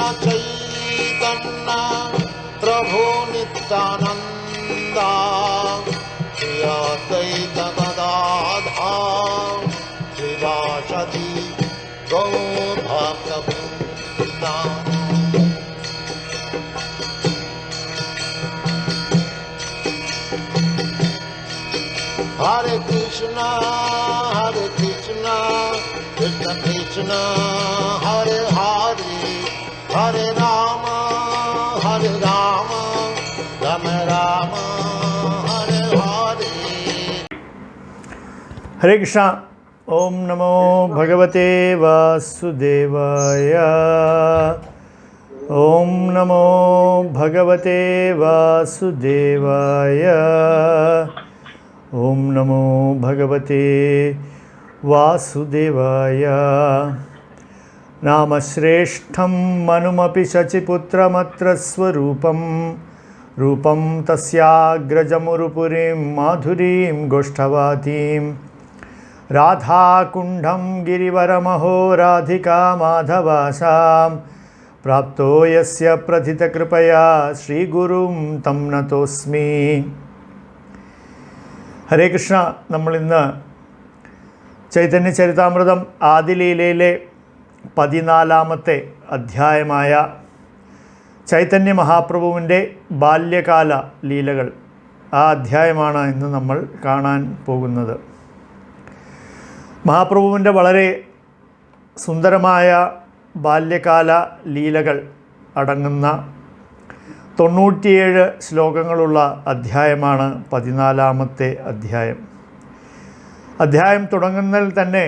चैतन्य प्रभु नित्यानंद श्री अद्वैत गदाधर श्रीवासदि गौर भक्तवृंद। हरे कृष्ण कृष्ण कृष्ण हरे हरे हरे राम राम राम हरे हरे। हरे कृष्ण। ओम नमो भगवते वासुदेवाय। ओम नमो भगवते वासुदेवाय। ओम नमो भगवते वासुदेवाय। नाम श्रेष्ठं मनुमपि शचिपुत्रमत्र स्वरूपं रूपं तस्याग्रजमुरुपुरीं माधुरीं गोष्ठवातीं राधाकुण्डं गिरिवरमहो राधिका माधवासां प्राप्तो यस्य प्रथितकृपया श्रीगुरुं तं नतोऽस्मि। ഹരേ കൃഷ്ണ. നമ്മളിന്ന് ചൈതന്യ ചരിതാമൃതം ആദിലീലയിലെ 14-ാമത്തെ അധ്യായമായ ചൈതന്യ മഹാപ്രഭുവിൻ്റെ ബാല്യകാല ലീലകൾ, ആ അധ്യായമാണ് ഇന്ന് നമ്മൾ കാണാൻ പോകുന്നത്. മഹാപ്രഭുവിൻ്റെ വളരെ സുന്ദരമായ ബാല്യകാല ലീലകൾ അടങ്ങുന്ന 97 ശ്ലോകങ്ങളുള്ള അധ്യായമാണ് 14-ാമത്തെ അധ്യായം. അധ്യായം തുടങ്ങുന്നതിൽ തന്നെ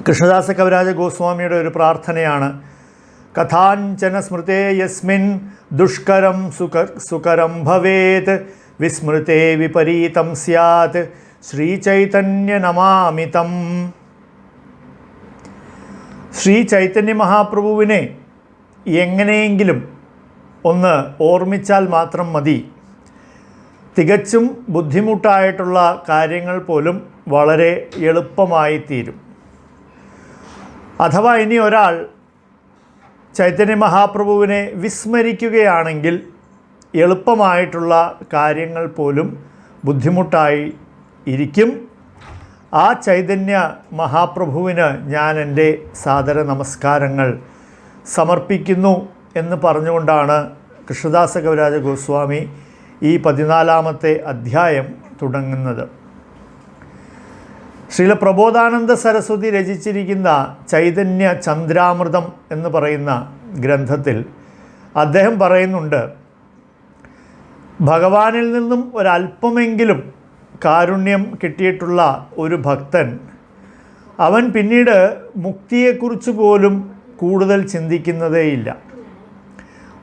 കൃഷ്ണദാസ കവിരാജ ഗോസ്വാമിയുടെ ഒരു പ്രാർത്ഥനയാണ്. കഥാഞ്ചന സ്മൃതേ യസ്മിൻ ദുഷ്കരം സുകരം ഭവേത് വിസ്മൃതേ വിപരീതം സ്യാത് ശ്രീചൈതന്യ നമാമിതം. ശ്രീ ചൈതന്യ മഹാപ്രഭുവിനെ എങ്ങനെയെങ്കിലും ഒന്ന് ഓർമ്മിച്ചാൽ മാത്രം മതി. തികച്ചും ബുദ്ധിമുട്ടായിട്ടുള്ള കാര്യങ്ങൾ പോലും വളരെ എളുപ്പമായി തീരും. അഥവാ ഇനി ഒരാൾ ചൈതന്യ മഹാപ്രഭുവിനെ വിസ്മരിക്കുകയാണെങ്കിൽ എളുപ്പമായിട്ടുള്ള കാര്യങ്ങൾ പോലും ബുദ്ധിമുട്ടായി ഇരിക്കും. ആ ചൈതന്യ മഹാപ്രഭുവിന് ഞാൻ എൻ്റെ സാദര നമസ്കാരങ്ങൾ സമർപ്പിക്കുന്നു എന്ന് പറഞ്ഞുകൊണ്ടാണ് കൃഷ്ണദാസ കവിരാജ ഗോസ്വാമി ഈ 14-ാമത്തെ അധ്യായം തുടങ്ങുന്നത്. ശ്രീല പ്രബോധാനന്ദ സരസ്വതി രചിച്ചിരിക്കുന്ന ചൈതന്യ ചന്ദ്രാമൃതം എന്ന് പറയുന്ന ഗ്രന്ഥത്തിൽ അദ്ദേഹം പറയുന്നുണ്ട്, ഭഗവാനിൽ നിന്നും ഒരല്പമെങ്കിലും കാരുണ്യം കിട്ടിയിട്ടുള്ള ഒരു ഭക്തൻ, അവൻ പിന്നീട് മുക്തിയെക്കുറിച്ച് പോലും കൂടുതൽ ചിന്തിക്കുന്നതേയില്ല.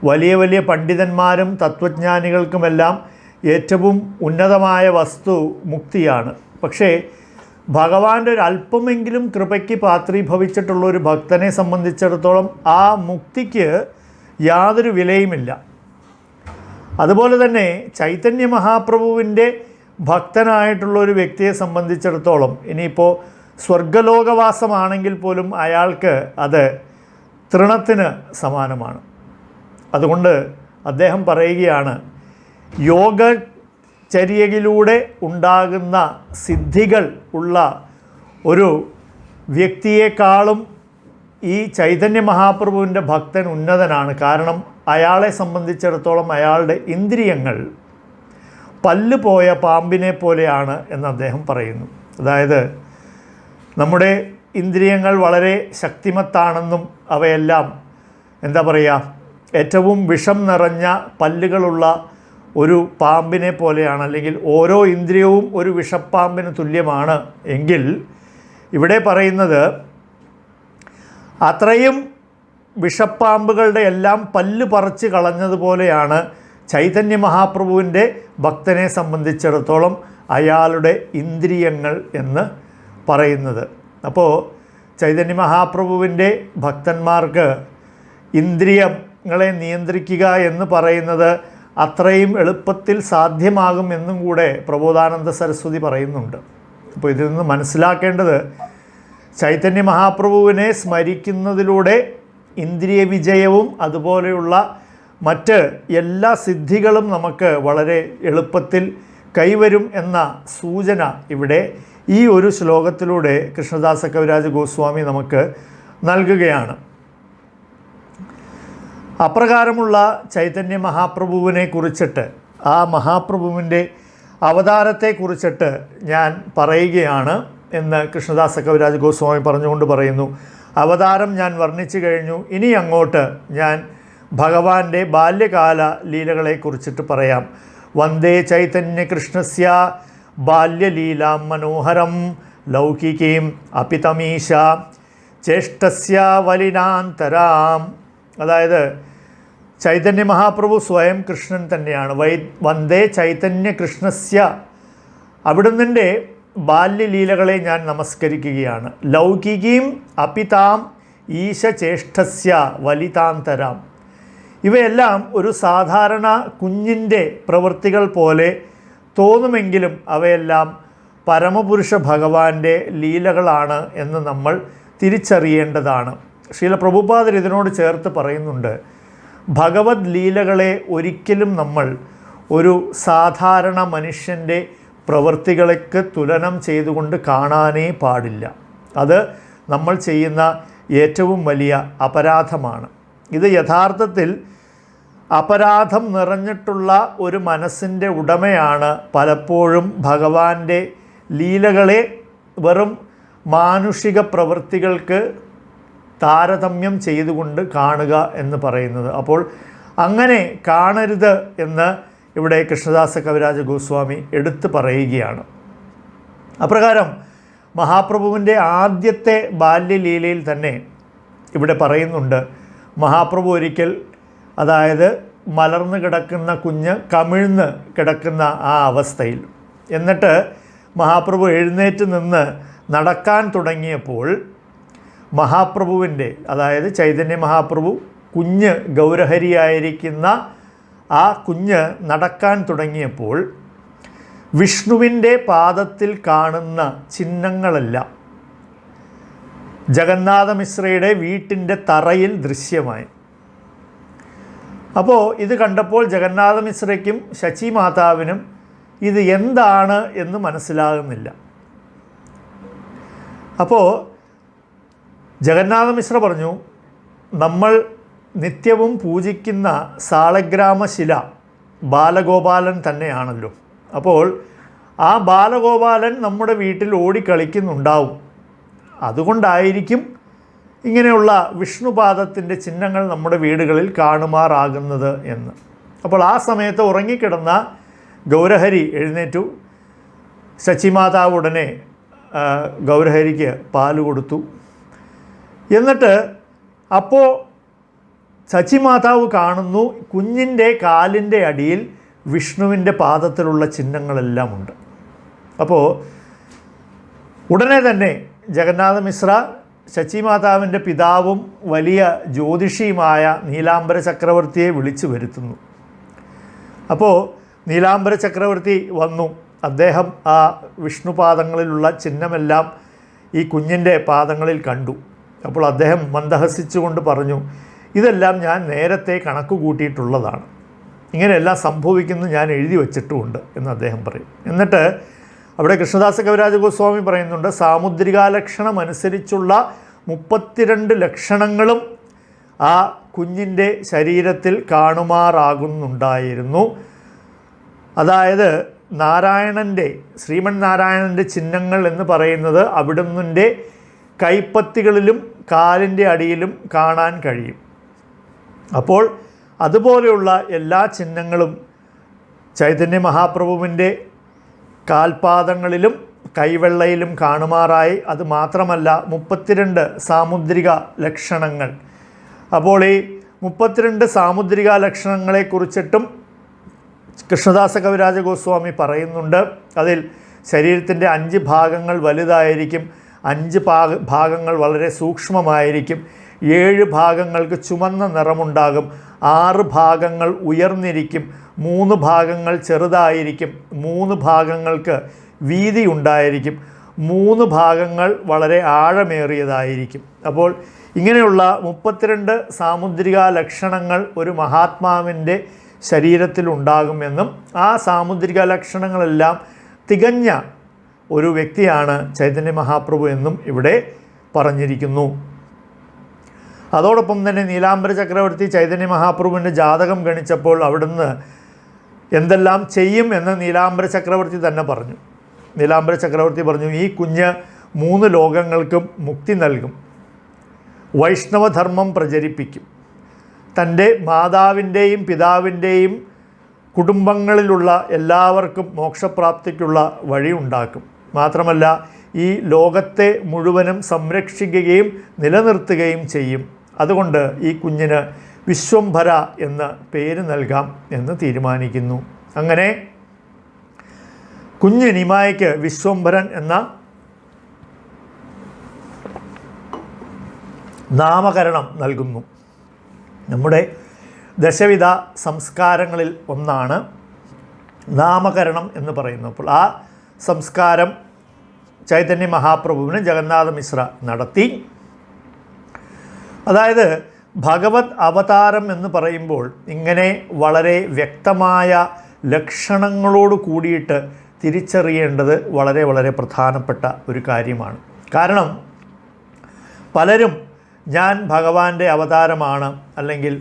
വലിയ വലിയ പണ്ഡിതന്മാരും തത്വജ്ഞാനികൾക്കുമെല്ലാം ഏറ്റവും ഉന്നതമായ വസ്തു മുക്തിയാണ്. പക്ഷേ ഭഗവാന്റെ ഒരു അല്പമെങ്കിലും കൃപയ്ക്ക് പാത്രീഭവിച്ചിട്ടുള്ള ഒരു ഭക്തനെ സംബന്ധിച്ചിടത്തോളം ആ മുക്തിക്ക് യാതൊരു വിലയുമില്ല. അതുപോലെ തന്നെ ചൈതന്യ മഹാപ്രഭുവിൻ്റെ ഭക്തനായിട്ടുള്ള ഒരു വ്യക്തിയെ സംബന്ധിച്ചിടത്തോളം ഇനിയിപ്പോൾ സ്വർഗലോകവാസമാണെങ്കിൽ പോലും അയാൾക്ക് അത് തൃണത്തിന് സമാനമാണ്. അതുകൊണ്ട് അദ്ദേഹം പറയുകയാണ്, യോഗചര്യയിലൂടെ ഉണ്ടാകുന്ന സിദ്ധികൾ ഉള്ള ഒരു വ്യക്തിയെക്കാളും ഈ ചൈതന്യ മഹാപ്രഭുവിൻ്റെ ഭക്തൻ ഉന്നതനാണ്. കാരണം അയാളെ സംബന്ധിച്ചിടത്തോളം അയാളുടെ ഇന്ദ്രിയങ്ങൾ പല്ല് പോയ പാമ്പിനെ പോലെയാണ് എന്ന് അദ്ദേഹം പറയുന്നു. അതായത് നമ്മുടെ ഇന്ദ്രിയങ്ങൾ വളരെ ശക്തിമത്താണെന്നും അവയെല്ലാം എന്താ പറയുക, ഏറ്റവും വിഷം നിറഞ്ഞ പല്ലുകളുള്ള ഒരു പാമ്പിനെ പോലെയാണ്, അല്ലെങ്കിൽ ഓരോ ഇന്ദ്രിയവും ഒരു വിഷപ്പാമ്പിന് തുല്യമാണ് എങ്കിൽ ഇവിടെ പറയുന്നത് അത്രയും വിഷപ്പാമ്പുകളുടെ എല്ലാം പല്ല് പറിച്ച് കളഞ്ഞതുപോലെയാണ് ചൈതന്യ മഹാപ്രഭുവിൻ്റെ ഭക്തനെ സംബന്ധിച്ചിടത്തോളം അയാളുടെ ഇന്ദ്രിയങ്ങൾ എന്ന് പറയുന്നത്. അപ്പോൾ ചൈതന്യ മഹാപ്രഭുവിൻ്റെ ഭക്തന്മാർക്ക് ഇന്ദ്രിയങ്ങളെ നിയന്ത്രിക്കുക എന്ന് പറയുന്നത് അത്രയും എളുപ്പത്തിൽ സാധ്യമാകും എന്നും കൂടെ പ്രബോധാനന്ദ സരസ്വതി പറയുന്നുണ്ട്. അപ്പോൾ ഇതിൽ നിന്ന് മനസ്സിലാക്കേണ്ടത് ചൈതന്യ മഹാപ്രഭുവിനെ സ്മരിക്കുന്നതിലൂടെ ഇന്ദ്രിയ വിജയവും അതുപോലെയുള്ള മറ്റ് എല്ലാ സിദ്ധികളും നമുക്ക് വളരെ എളുപ്പത്തിൽ കൈവരും എന്ന സൂചന ഇവിടെ ഈ ഒരു ശ്ലോകത്തിലൂടെ കൃഷ്ണദാസ കവിരാജ ഗോസ്വാമി നമുക്ക് നൽകുകയാണ്. അപ്രകാരമുള്ള ചൈതന്യ മഹാപ്രഭുവിനെ കുറിച്ചിട്ട്, ആ മഹാപ്രഭുവിൻ്റെ അവതാരത്തെക്കുറിച്ചിട്ട് ഞാൻ പറയുകയാണ് എന്ന് കൃഷ്ണദാസ കവിരാജ ഗോസ്വാമി പറഞ്ഞുകൊണ്ട് പറയുന്നു. അവതാരം ഞാൻ വർണ്ണിച്ചു കഴിഞ്ഞു. ഇനി അങ്ങോട്ട് ഞാൻ ഭഗവാന്റെ ബാല്യകാല ലീലകളെക്കുറിച്ചിട്ട് പറയാം. വന്ദേ ചൈതന്യ കൃഷ്ണസ്യ ബാല്യലീലാം മനോഹരം ലൗകികീം അപിതമീശ ചേഷ്ടസ്യ വലിനാന്തരാം. അതായത് ചൈതന്യ മഹാപ്രഭു സ്വയം കൃഷ്ണൻ തന്നെയാണ്. വന്ദേ ചൈതന്യ കൃഷ്ണസ്യ, അവിടുന്നിൻ്റെ ബാല്യലീലകളെ ഞാൻ നമസ്കരിക്കുകയാണ്. ലൗകികീം അപിതാം ഈശചേഷ്ടസ്യ വലിതാന്തരാം. ഇവയെല്ലാം ഒരു സാധാരണ കുഞ്ഞിൻ്റെ പ്രവൃത്തികൾ പോലെ തോന്നുമെങ്കിലും അവയെല്ലാം പരമപുരുഷ ഭഗവാന്റെ ലീലകളാണ് എന്ന് നമ്മൾ തിരിച്ചറിയേണ്ടതാണ്. ശ്രീല പ്രഭുപാദർ ഇതിനോട് ചേർത്ത് പറയുന്നുണ്ട്, ഭഗവത് ലീലകളെ ഒരിക്കലും നമ്മൾ ഒരു സാധാരണ മനുഷ്യൻ്റെ പ്രവൃത്തികൾക്ക് തുലനം ചെയ്തുകൊണ്ട് കാണാനേ പാടില്ല. അത് നമ്മൾ ചെയ്യുന്ന ഏറ്റവും വലിയ അപരാധമാണ്. ഇത് യഥാർത്ഥത്തിൽ അപരാധം നിറഞ്ഞിട്ടുള്ള ഒരു മനസ്സിൻ്റെ ഉടമയാണ് പലപ്പോഴും ഭഗവാന്റെ ലീലകളെ വെറും മാനുഷിക പ്രവൃത്തികൾക്ക് താരതമ്യം ചെയ്തുകൊണ്ട് കാണുക എന്ന് പറയുന്നത്. അപ്പോൾ അങ്ങനെ കാണരുത് എന്ന് ഇവിടെ കൃഷ്ണദാസ കവിരാജ ഗോസ്വാമി എടുത്തു പറയുകയാണ്. അപ്രകാരം മഹാപ്രഭുവിൻ്റെ ആദ്യത്തെ ബാല്യലീലയിൽ തന്നെ ഇവിടെ പറയുന്നുണ്ട്, മഹാപ്രഭു ഒരിക്കൽ, അതായത് മലർന്നു കിടക്കുന്ന കുഞ്ഞ് കമിഴ്ന്ന് കിടക്കുന്ന ആ അവസ്ഥയിൽ, എന്നിട്ട് മഹാപ്രഭു എഴുന്നേറ്റ് നിന്ന് നടക്കാൻ തുടങ്ങിയപ്പോൾ മഹാപ്രഭുവിൻ്റെ, അതായത് ചൈതന്യ മഹാപ്രഭു കുഞ്ഞ് ഗൗരഹരിയായിരിക്കുന്ന ആ കുഞ്ഞ് നടക്കാൻ തുടങ്ങിയപ്പോൾ വിഷ്ണുവിൻ്റെ പാദത്തിൽ കാണുന്ന ചിഹ്നങ്ങളെല്ലാം ജഗന്നാഥ മിശ്രയുടെ വീട്ടിൻ്റെ തറയിൽ ദൃശ്യമായി. അപ്പോൾ ഇത് കണ്ടപ്പോൾ ജഗന്നാഥ മിശ്രയ്ക്കും ശചി മാതാവിനും ഇത് എന്താണ് എന്ന് മനസ്സിലാകുന്നില്ല. അപ്പോൾ ജഗന്നാഥ മിശ്ര പറഞ്ഞു, നമ്മൾ നിത്യവും പൂജിക്കുന്ന സാളഗ്രാമശില ബാലഗോപാലൻ തന്നെയാണല്ലോ. അപ്പോൾ ആ ബാലഗോപാലൻ നമ്മുടെ വീട്ടിൽ ഓടിക്കളിക്കുന്നുണ്ടാവും, അതുകൊണ്ടായിരിക്കും ഇങ്ങനെയുള്ള വിഷ്ണുപാദത്തിൻ്റെ ചിഹ്നങ്ങൾ നമ്മുടെ വീടുകളിൽ കാണുമാറാകുന്നത് എന്ന്. അപ്പോൾ ആ സമയത്ത് ഉറങ്ങിക്കിടന്ന ഗൗരഹരി എഴുന്നേറ്റു. ശചിമാതാവ് ഉടനെ ഗൗരഹരിക്ക് പാല് കൊടുത്തു. എന്നിട്ട് അപ്പോൾ ശചിമാതാവ് കാണുന്നു, കുഞ്ഞിൻ്റെ കാലിൻ്റെ അടിയിൽ വിഷ്ണുവിൻ്റെ പാദത്തിലുള്ള ചിഹ്നങ്ങളെല്ലാം ഉണ്ട്. അപ്പോൾ ഉടനെ തന്നെ ജഗന്നാഥ മിശ്ര ശചിമാതാവിൻ്റെ പിതാവും വലിയ ജ്യോതിഷിയുമായ നീലാംബര ചക്രവർത്തിയെ വിളിച്ചു വരുത്തുന്നു. അപ്പോൾ നീലാംബര ചക്രവർത്തി വന്നു. അദ്ദേഹം ആ വിഷ്ണുപാദങ്ങളിലുള്ള ചിഹ്നമെല്ലാം ഈ കുഞ്ഞിൻ്റെ പാദങ്ങളിൽ കണ്ടു. അപ്പോൾ അദ്ദേഹം മന്ദഹസിച്ചുകൊണ്ട് പറഞ്ഞു, ഇതെല്ലാം ഞാൻ നേരത്തെ കണക്ക് കൂട്ടിയിട്ടുള്ളതാണ്, ഇങ്ങനെയെല്ലാം സംഭവിക്കുന്നു ഞാൻ എഴുതി വച്ചിട്ടുമുണ്ട് എന്ന് അദ്ദേഹം പറയും. എന്നിട്ട് അവിടെ കൃഷ്ണദാസ കവിരാജ ഗോസ്വാമി പറയുന്നുണ്ട്, സാമുദ്രികാലക്ഷണം അനുസരിച്ചുള്ള 32 ലക്ഷണങ്ങളും ആ കുഞ്ഞിൻ്റെ ശരീരത്തിൽ കാണുമാറാകുന്നുണ്ടായിരുന്നു. അതായത് നാരായണൻ്റെ, ശ്രീമൻ നാരായണൻ്റെ ചിഹ്നങ്ങൾ എന്ന് പറയുന്നത് അവിടുന്നിൻ്റെ കൈപ്പത്തികളിലും കാലിൻ്റെ അടിയിലും കാണാൻ കഴിയും. അപ്പോൾ അതുപോലെയുള്ള എല്ലാ ചിഹ്നങ്ങളും ചൈതന്യ മഹാപ്രഭുവിൻ്റെ കാൽപാദങ്ങളിലും കൈവെള്ളയിലും കാണുമാറായി. അത് മാത്രമല്ല 32 സാമുദ്രിക ലക്ഷണങ്ങൾ. അപ്പോൾ ഈ 32 സാമുദ്രിക ലക്ഷണങ്ങളെക്കുറിച്ചിട്ടും കൃഷ്ണദാസ കവിരാജ ഗോസ്വാമി പറയുന്നുണ്ട്. അതിൽ ശരീരത്തിൻ്റെ 5 ഭാഗങ്ങൾ വലുതായിരിക്കും, 5 ഭാഗങ്ങൾ വളരെ സൂക്ഷ്മമായിരിക്കും, 7 ഭാഗങ്ങൾക്ക് ചുവന്ന നിറമുണ്ടാകും, 6 ഭാഗങ്ങൾ ഉയർന്നിരിക്കും, 3 ഭാഗങ്ങൾ ചെറുതായിരിക്കും, 3 ഭാഗങ്ങൾക്ക് വീതി ഉണ്ടായിരിക്കും, 3 ഭാഗങ്ങൾ വളരെ ആഴമേറിയതായിരിക്കും. അപ്പോൾ ഇങ്ങനെയുള്ള 32 സാമുദ്രിക ലക്ഷണങ്ങൾ ഒരു മഹാത്മാവിൻ്റെ ശരീരത്തിലുണ്ടാകുമെന്നും ആ സാമുദ്രിക ലക്ഷണങ്ങളെല്ലാം തികഞ്ഞ ഒരു വ്യക്തിയാണ് ചൈതന്യ മഹാപ്രഭു എന്നും ഇവിടെ പറഞ്ഞിരിക്കുന്നു. അതോടൊപ്പം തന്നെ നീലാംബര ചക്രവർത്തി ചൈതന്യ മഹാപ്രഭുവിൻ്റെ ജാതകം ഗണിച്ചപ്പോൾ അവിടുന്ന് എന്തെല്ലാം ചെയ്യും എന്ന് നീലാംബര ചക്രവർത്തി തന്നെ പറഞ്ഞു. നീലാംബര ചക്രവർത്തി പറഞ്ഞു, ഈ കുഞ്ഞ് 3 ലോകങ്ങൾക്കും മുക്തി നൽകും, വൈഷ്ണവധർമ്മം പ്രചരിപ്പിക്കും, തൻ്റെ മാതാവിൻ്റെയും പിതാവിൻ്റെയും കുടുംബങ്ങളിലുള്ള എല്ലാവർക്കും മോക്ഷപ്രാപ്തിക്കുള്ള വഴി ഉണ്ടാക്കും. മാത്രമല്ല ഈ ലോകത്തെ മുഴുവനും സംരക്ഷിക്കുകയും നിലനിർത്തുകയും ചെയ്യും. അതുകൊണ്ട് ഈ കുഞ്ഞിന് വിശ്വംഭര എന്ന പേര് നൽകാം എന്ന് തീരുമാനിക്കുന്നു. അങ്ങനെ കുഞ്ഞ് നിമായ്ക്ക് വിശ്വംഭരൻ എന്ന നാമകരണം നൽകുന്നു. നമ്മുടെ ദശവിധ സംസ്കാരങ്ങളിൽ ഒന്നാണ് നാമകരണം എന്ന് പറയുന്നത്. അപ്പോൾ ആ സംസ്കാരം ചൈതന്യ മഹാപ്രഭുവിന് ജഗന്നാഥ മിശ്ര നടത്തി. അതായത് ഭഗവത് അവതാരം എന്ന് പറയുമ്പോൾ ഇങ്ങനെ വളരെ വ്യക്തമായ ലക്ഷണങ്ങളോട് കൂടിയിട്ട് തിരിച്ചറിയേണ്ടത് വളരെ വളരെ പ്രധാനപ്പെട്ട ഒരു കാര്യമാണ്. കാരണം പലരും ഞാൻ ഭഗവാന്റെ അവതാരമാണ്, അല്ലെങ്കിൽ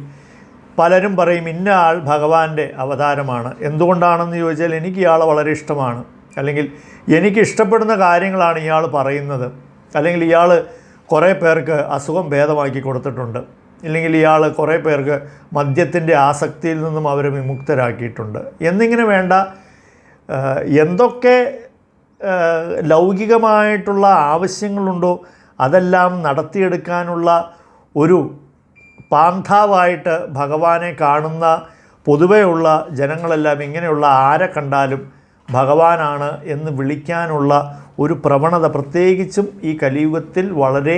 പലരും പറയും ഇന്ന ആൾ ഭഗവാന്റെ അവതാരമാണ്. എന്തുകൊണ്ടാണെന്ന് ചോദിച്ചാൽ എനിക്ക് ഇയാളെ വളരെ ഇഷ്ടമാണ്, അല്ലെങ്കിൽ എനിക്ക് ഇഷ്ടപ്പെടുന്ന കാര്യങ്ങളാണ് ഇയാൾ പറയുന്നത്, അല്ലെങ്കിൽ ഇയാൾ കുറേ പേർക്ക് അസുഖം ഭേദമാക്കി കൊടുത്തിട്ടുണ്ട്, ഇല്ലെങ്കിൽ ഇയാൾ കുറേ പേർക്ക് മദ്യത്തിൻ്റെ ആസക്തിയിൽ നിന്നും അവരെ വിമുക്തരാക്കിയിട്ടുണ്ട് എന്നിങ്ങനെ വേണ്ട എന്തൊക്കെ ലൗകികമായിട്ടുള്ള ആവശ്യങ്ങളുണ്ടോ അതെല്ലാം നടത്തിയെടുക്കാനുള്ള ഒരു പാന്താവായിട്ട് ഭഗവാനെ കാണുന്ന പൊതുവെയുള്ള ജനങ്ങളെല്ലാം ഇങ്ങനെയുള്ള ആരെ കണ്ടാലും ഭഗവാനാണ് എന്ന് വിളിക്കാനുള്ള ഒരു പ്രവണത പ്രത്യേകിച്ചും ഈ കലിയുഗത്തിൽ വളരെ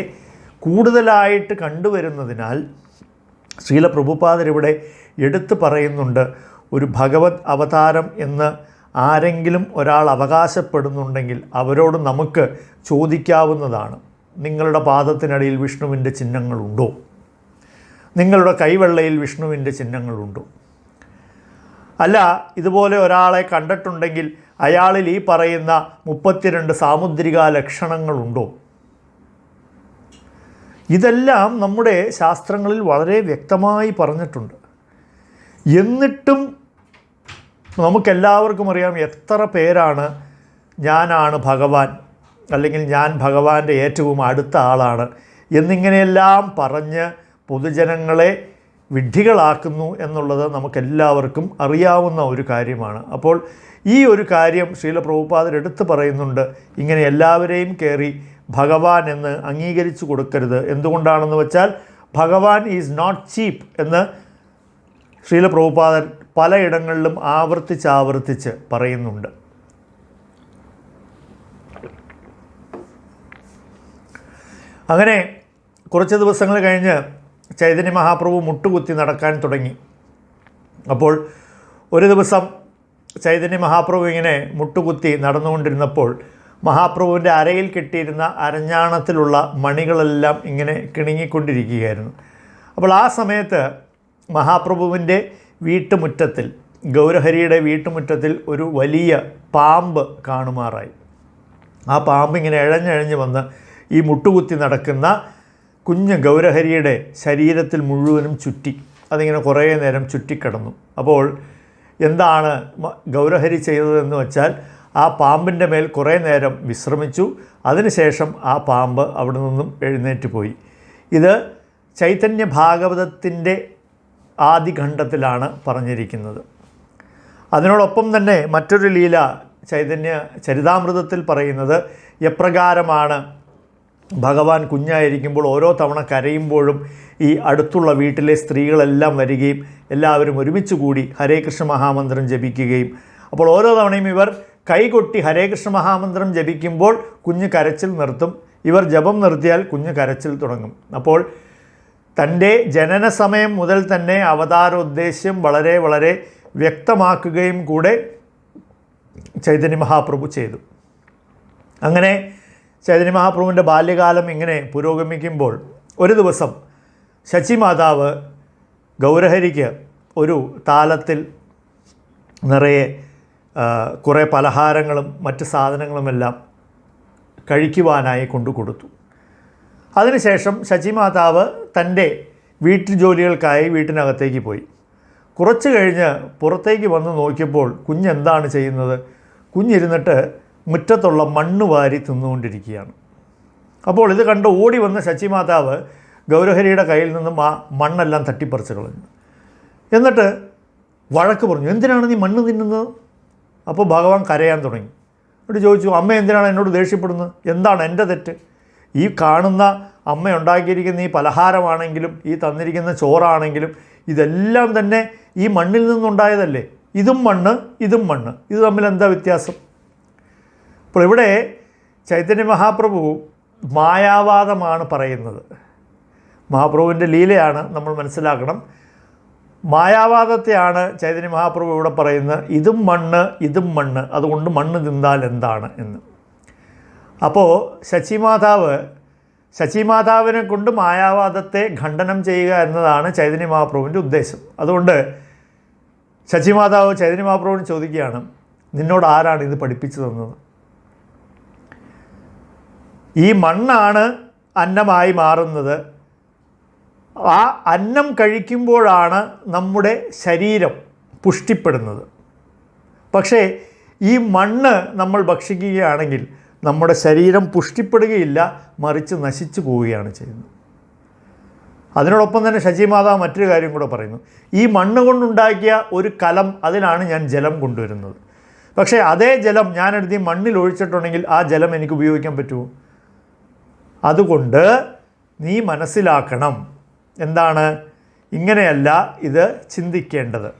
കൂടുതലായിട്ട് കണ്ടുവരുന്നതിനാൽ ശ്രീല പ്രഭുപാദരിവിടെ എടുത്തു പറയുന്നുണ്ട്, ഒരു ഭഗവത് അവതാരം എന്ന് ആരെങ്കിലും ഒരാൾ അവകാശപ്പെടുന്നുണ്ടെങ്കിൽ അവരോട് നമുക്ക് ചോദിക്കാവുന്നതാണ്, നിങ്ങളുടെ പാദത്തിനടിയിൽ വിഷ്ണുവിൻ്റെ ചിഹ്നങ്ങളുണ്ടോ? നിങ്ങളുടെ കൈവെള്ളയിൽ വിഷ്ണുവിൻ്റെ ചിഹ്നങ്ങളുണ്ടോ? അല്ല, ഇതുപോലെ ഒരാളെ കണ്ടിട്ടുണ്ടെങ്കിൽ അയാളിൽ ഈ പറയുന്ന 32 സാമുദ്രിക ലക്ഷണങ്ങളുണ്ടോ? ഇതെല്ലാം നമ്മുടെ ശാസ്ത്രങ്ങളിൽ വളരെ വ്യക്തമായി പറഞ്ഞിട്ടുണ്ട്. എന്നിട്ടും നമുക്കെല്ലാവർക്കും അറിയാം എത്ര പേരാണ് ഞാനാണ് ഭഗവാൻ, അല്ലെങ്കിൽ ഞാൻ ഭഗവാന്റെ ഏറ്റവും അടുത്ത ആളാണ് എന്നിങ്ങനെയെല്ലാം പറഞ്ഞ് പൊതുജനങ്ങളെ വിഡ്ഢികളാക്കുന്നു എന്നുള്ളത് നമുക്കെല്ലാവർക്കും അറിയാവുന്ന ഒരു കാര്യമാണ്. അപ്പോൾ ഈ ഒരു കാര്യം ശ്രീല പ്രഭുപാദർ എടുത്തു പറയുന്നുണ്ട്, ഇങ്ങനെ എല്ലാവരെയും കയറി ഭഗവാൻ എന്ന് അംഗീകരിച്ചു കൊടുക്കരുത്. എന്തുകൊണ്ടാണെന്ന് വെച്ചാൽ ഭഗവാൻ ഈസ് നോട്ട് ചീപ്പ് എന്ന് ശ്രീല പ്രഭുപാദർ പലയിടങ്ങളിലും ആവർത്തിച്ച് പറയുന്നുണ്ട്. അങ്ങനെ കുറച്ച് ദിവസങ്ങൾ കഴിഞ്ഞ് ചൈതന്യ മഹാപ്രഭു മുട്ടുകുത്തി നടക്കാൻ തുടങ്ങി. അപ്പോൾ ഒരു ദിവസം ചൈതന്യ മഹാപ്രഭു ഇങ്ങനെ മുട്ടുകുത്തി നടന്നുകൊണ്ടിരുന്നപ്പോൾ മഹാപ്രഭുവിൻ്റെ അരയിൽ കെട്ടിയിരുന്ന അരഞ്ഞാണത്തിലുള്ള മണികളെല്ലാം ഇങ്ങനെ കിണുങ്ങിക്കൊണ്ടിരിക്കുകയായിരുന്നു. അപ്പോൾ ആ സമയത്ത് മഹാപ്രഭുവിൻ്റെ വീട്ടുമുറ്റത്തിൽ, ഗൗരഹരിയുടെ വീട്ടുമുറ്റത്തിൽ ഒരു വലിയ പാമ്പ് കാണുമാറായി. ആ പാമ്പ് ഇങ്ങനെ ഇഴഞ്ഞിഴഞ്ഞ് വന്ന് ഈ മുട്ടുകുത്തി നടക്കുന്ന കുഞ്ഞ് ഗൗരഹരിയുടെ ശരീരത്തിൽ മുഴുവനും ചുറ്റി, അതിങ്ങനെ കുറേ നേരം ചുറ്റിക്കിടന്നു. അപ്പോൾ എന്താണ് ഗൗരഹരി ചെയ്തതെന്ന് വെച്ചാൽ ആ പാമ്പിൻ്റെ മേൽ കുറേ നേരം വിശ്രമിച്ചു. അതിനുശേഷം ആ പാമ്പ് അവിടെ നിന്നും എഴുന്നേറ്റ് പോയി. ഇത് ചൈതന്യ ഭാഗവതത്തിൻ്റെ ആദിഖണ്ഡത്തിലാണ് പറഞ്ഞിരിക്കുന്നത്. അതിനോടൊപ്പം തന്നെ മറ്റൊരു ലീല ചൈതന്യ ചരിതാമൃതത്തിൽ പറയുന്നത് എപ്രകാരമാണ് ഭഗവാൻ കുഞ്ഞായിരിക്കുമ്പോൾ ഓരോ തവണ കരയുമ്പോഴും ഈ അടുത്തുള്ള വീട്ടിലെ സ്ത്രീകളെല്ലാം വരികയും എല്ലാവരും ഒരുമിച്ച് കൂടി ഹരേ കൃഷ്ണ മഹാമന്ത്രം ജപിക്കുകയും, അപ്പോൾ ഓരോ തവണയും ഇവർ കൈകൊട്ടി ഹരേ കൃഷ്ണ മഹാമന്ത്രം ജപിക്കുമ്പോൾ കുഞ്ഞ് കരച്ചിൽ നിർത്തും, ഇവർ ജപം നിർത്തിയാൽ കുഞ്ഞ് കരച്ചിൽ തുടങ്ങും. അപ്പോൾ തൻ്റെ ജനന സമയം മുതൽ തന്നെ അവതാരോദ്ദേശ്യം വളരെ വളരെ വ്യക്തമാക്കുകയും കൂടെ ചൈതന്യ മഹാപ്രഭു ചെയ്തു. അങ്ങനെ ചൈതന്യ മഹാപ്രഭുവിൻ്റെ ബാല്യകാലം ഇങ്ങനെ പുരോഗമിക്കുമ്പോൾ ഒരു ദിവസം ശചി മാതാവ് ഗൗരഹരിക്ക് ഒരു താലത്തിൽ നിറയെ കുറേ പലഹാരങ്ങളും മറ്റ് സാധനങ്ങളുമെല്ലാം കഴിക്കുവാനായി കൊണ്ടു കൊടുത്തു. അതിനുശേഷം ശചി മാതാവ് തൻ്റെ വീട്ടു ജോലികൾക്കായി വീട്ടിനകത്തേക്ക് പോയി. കുറച്ച് കഴിഞ്ഞ് പുറത്തേക്ക് വന്ന് നോക്കിയപ്പോൾ കുഞ്ഞെന്താണ് ചെയ്യുന്നത്? കുഞ്ഞിരുന്നിട്ട് മുറ്റത്തുള്ള മണ്ണ് വാരി തിന്നുകൊണ്ടിരിക്കുകയാണ്. അപ്പോൾ ഇത് കണ്ട് ഓടി വന്ന ശചി മാതാവ് ഗൗരഹരിയുടെ കയ്യിൽ നിന്നും ആ മണ്ണെല്ലാം തട്ടിപ്പറിച്ച് കളഞ്ഞു. എന്നിട്ട് വഴക്ക് പറഞ്ഞു, എന്തിനാണ് നീ മണ്ണ് തിന്നുന്നത്? അപ്പോൾ ഭഗവാൻ കരയാൻ തുടങ്ങി. എന്നിട്ട് ചോദിച്ചു, അമ്മ എന്തിനാണ് എന്നോട് ദേഷ്യപ്പെടുന്നത്? എന്താണ് എൻ്റെ തെറ്റ്? ഈ കാണുന്ന അമ്മ ഉണ്ടാക്കിയിരിക്കുന്ന ഈ പലഹാരമാണെങ്കിലും ഈ തന്നിരിക്കുന്ന ചോറാണെങ്കിലും ഇതെല്ലാം തന്നെ ഈ മണ്ണിൽ നിന്നുണ്ടായതല്ലേ? ഇതും മണ്ണ് ഇതും മണ്ണ്, ഇത് തമ്മിൽ എന്താ വ്യത്യാസം? അപ്പോൾ ഇവിടെ ചൈതന്യ മഹാപ്രഭു മായാവാദമാണ് പറയുന്നത്. മഹാപ്രഭുവിൻ്റെ ലീലയാണ് നമ്മൾ മനസ്സിലാക്കണം. മായാവാദത്തെയാണ് ചൈതന്യ മഹാപ്രഭു ഇവിടെ പറയുന്നത്, ഇതും മണ്ണ് ഇതും മണ്ണ്, അതുകൊണ്ട് മണ്ണ് തിന്താൽ എന്താണ് എന്ന്. അപ്പോൾ ശചിമാതാവിനെ കൊണ്ട് മായാവാദത്തെ ഖണ്ഡനം ചെയ്യുക എന്നതാണ് ചൈതന്യ മഹാപ്രഭുവിൻ്റെ ഉദ്ദേശം. അതുകൊണ്ട് ശചിമാതാവ് ചൈതന്യ മഹാപ്രഭുവിന് ചോദിക്കുകയാണ്, നിന്നോട് ആരാണ് ഇത് പഠിപ്പിച്ചു തന്നത്? ഈ മണ്ണാണ് അന്നമായി മാറുന്നത്. ആ അന്നം കഴിക്കുമ്പോഴാണ് നമ്മുടെ ശരീരം പുഷ്ടിപ്പെടുന്നത്. പക്ഷേ ഈ മണ്ണ് നമ്മൾ ഭക്ഷിക്കുകയാണെങ്കിൽ നമ്മുടെ ശരീരം പുഷ്ടിപ്പെടുകയില്ല, മറിച്ച് നശിച്ചു പോവുകയാണ് ചെയ്യുന്നത്. അതിനോടൊപ്പം തന്നെ ശചിമാതാവ് മറ്റൊരു കാര്യം കൂടെ പറയുന്നു, ഈ മണ്ണ് കൊണ്ടുണ്ടാക്കിയ ഒരു കലം, അതിലാണ് ഞാൻ ജലം കൊണ്ടുവരുന്നത്. പക്ഷേ അതേ ജലം ഞാനെടുത്ത് മണ്ണിൽ ഒഴിച്ചിട്ടുണ്ടെങ്കിൽ ആ ജലം എനിക്ക് ഉപയോഗിക്കാൻ പറ്റുമോ? അതുകൊണ്ട് നീ മനസ്സിലാക്കണം, എന്താണ്, ഇങ്ങനെയല്ല ഇത് ചിന്തിക്കേണ്ടത്.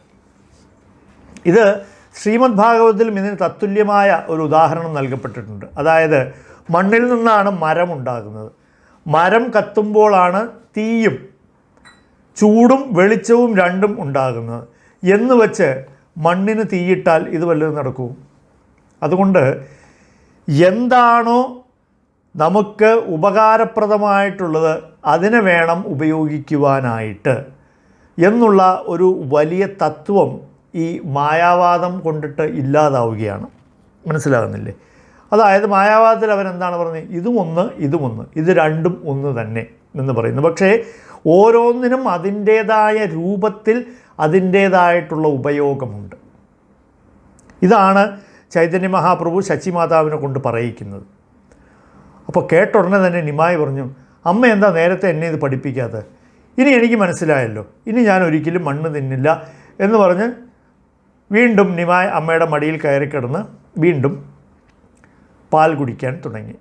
ഇത് ശ്രീമദ് ഭാഗവതത്തിലും ഇതിന് തത്തുല്യമായ ഒരു ഉദാഹരണം നൽകപ്പെട്ടിട്ടുണ്ട്. അതായത് മണ്ണിൽ നിന്നാണ് മരം ഉണ്ടാകുന്നത്. മരം കത്തുമ്പോഴാണ് തീയും ചൂടും വെളിച്ചവും രണ്ടും ഉണ്ടാകുന്നത് എന്ന് വെച്ച് മണ്ണിന് തീയിട്ടാൽ ഇത് വല്ലതും നടക്കൂ? അതുകൊണ്ട് എന്താണോ നമുക്ക് ഉപകാരപ്രദമായിട്ടുള്ളത് അതിനെ വേണം ഉപയോഗിക്കുവാനായിട്ട് എന്നുള്ള ഒരു വലിയ തത്വം ഈ മായാവാദം കൊണ്ടിട്ട് ഇല്ലാതാവുകയാണ്. മനസ്സിലാകുന്നില്ലേ? അതായത് മായാവാദത്തിൽ അവരെന്താണ് പറഞ്ഞത്, ഇതുമൊന്ന് ഇത് രണ്ടും ഒന്ന് തന്നെ എന്ന് പറയുന്നു. പക്ഷേ ഓരോന്നിനും അതിൻ്റേതായ രൂപത്തിൽ അതിൻ്റേതായിട്ടുള്ള ഉപയോഗമുണ്ട്. ഇതാണ് ചൈതന്യ മഹാപ്രഭു ശചിമാതാവിനെ കൊണ്ട് പറയിക്കുന്നത്. അപ്പോൾ കേട്ട ഉടനെ തന്നെ നിമായി പറഞ്ഞു, അമ്മ എന്താ നേരത്തെ എന്നെ ഇത് പഠിപ്പിക്കാത്തത്? ഇനി എനിക്ക് മനസ്സിലായല്ലോ, ഇനി ഞാൻ ഒരിക്കലും മണ്ണ് തിന്നില്ല എന്ന് പറഞ്ഞ് വീണ്ടും നിമായി അമ്മയുടെ മടിയിൽ കയറി കിടന്ന് വീണ്ടും പാൽ കുടിക്കാൻ തുടങ്ങി.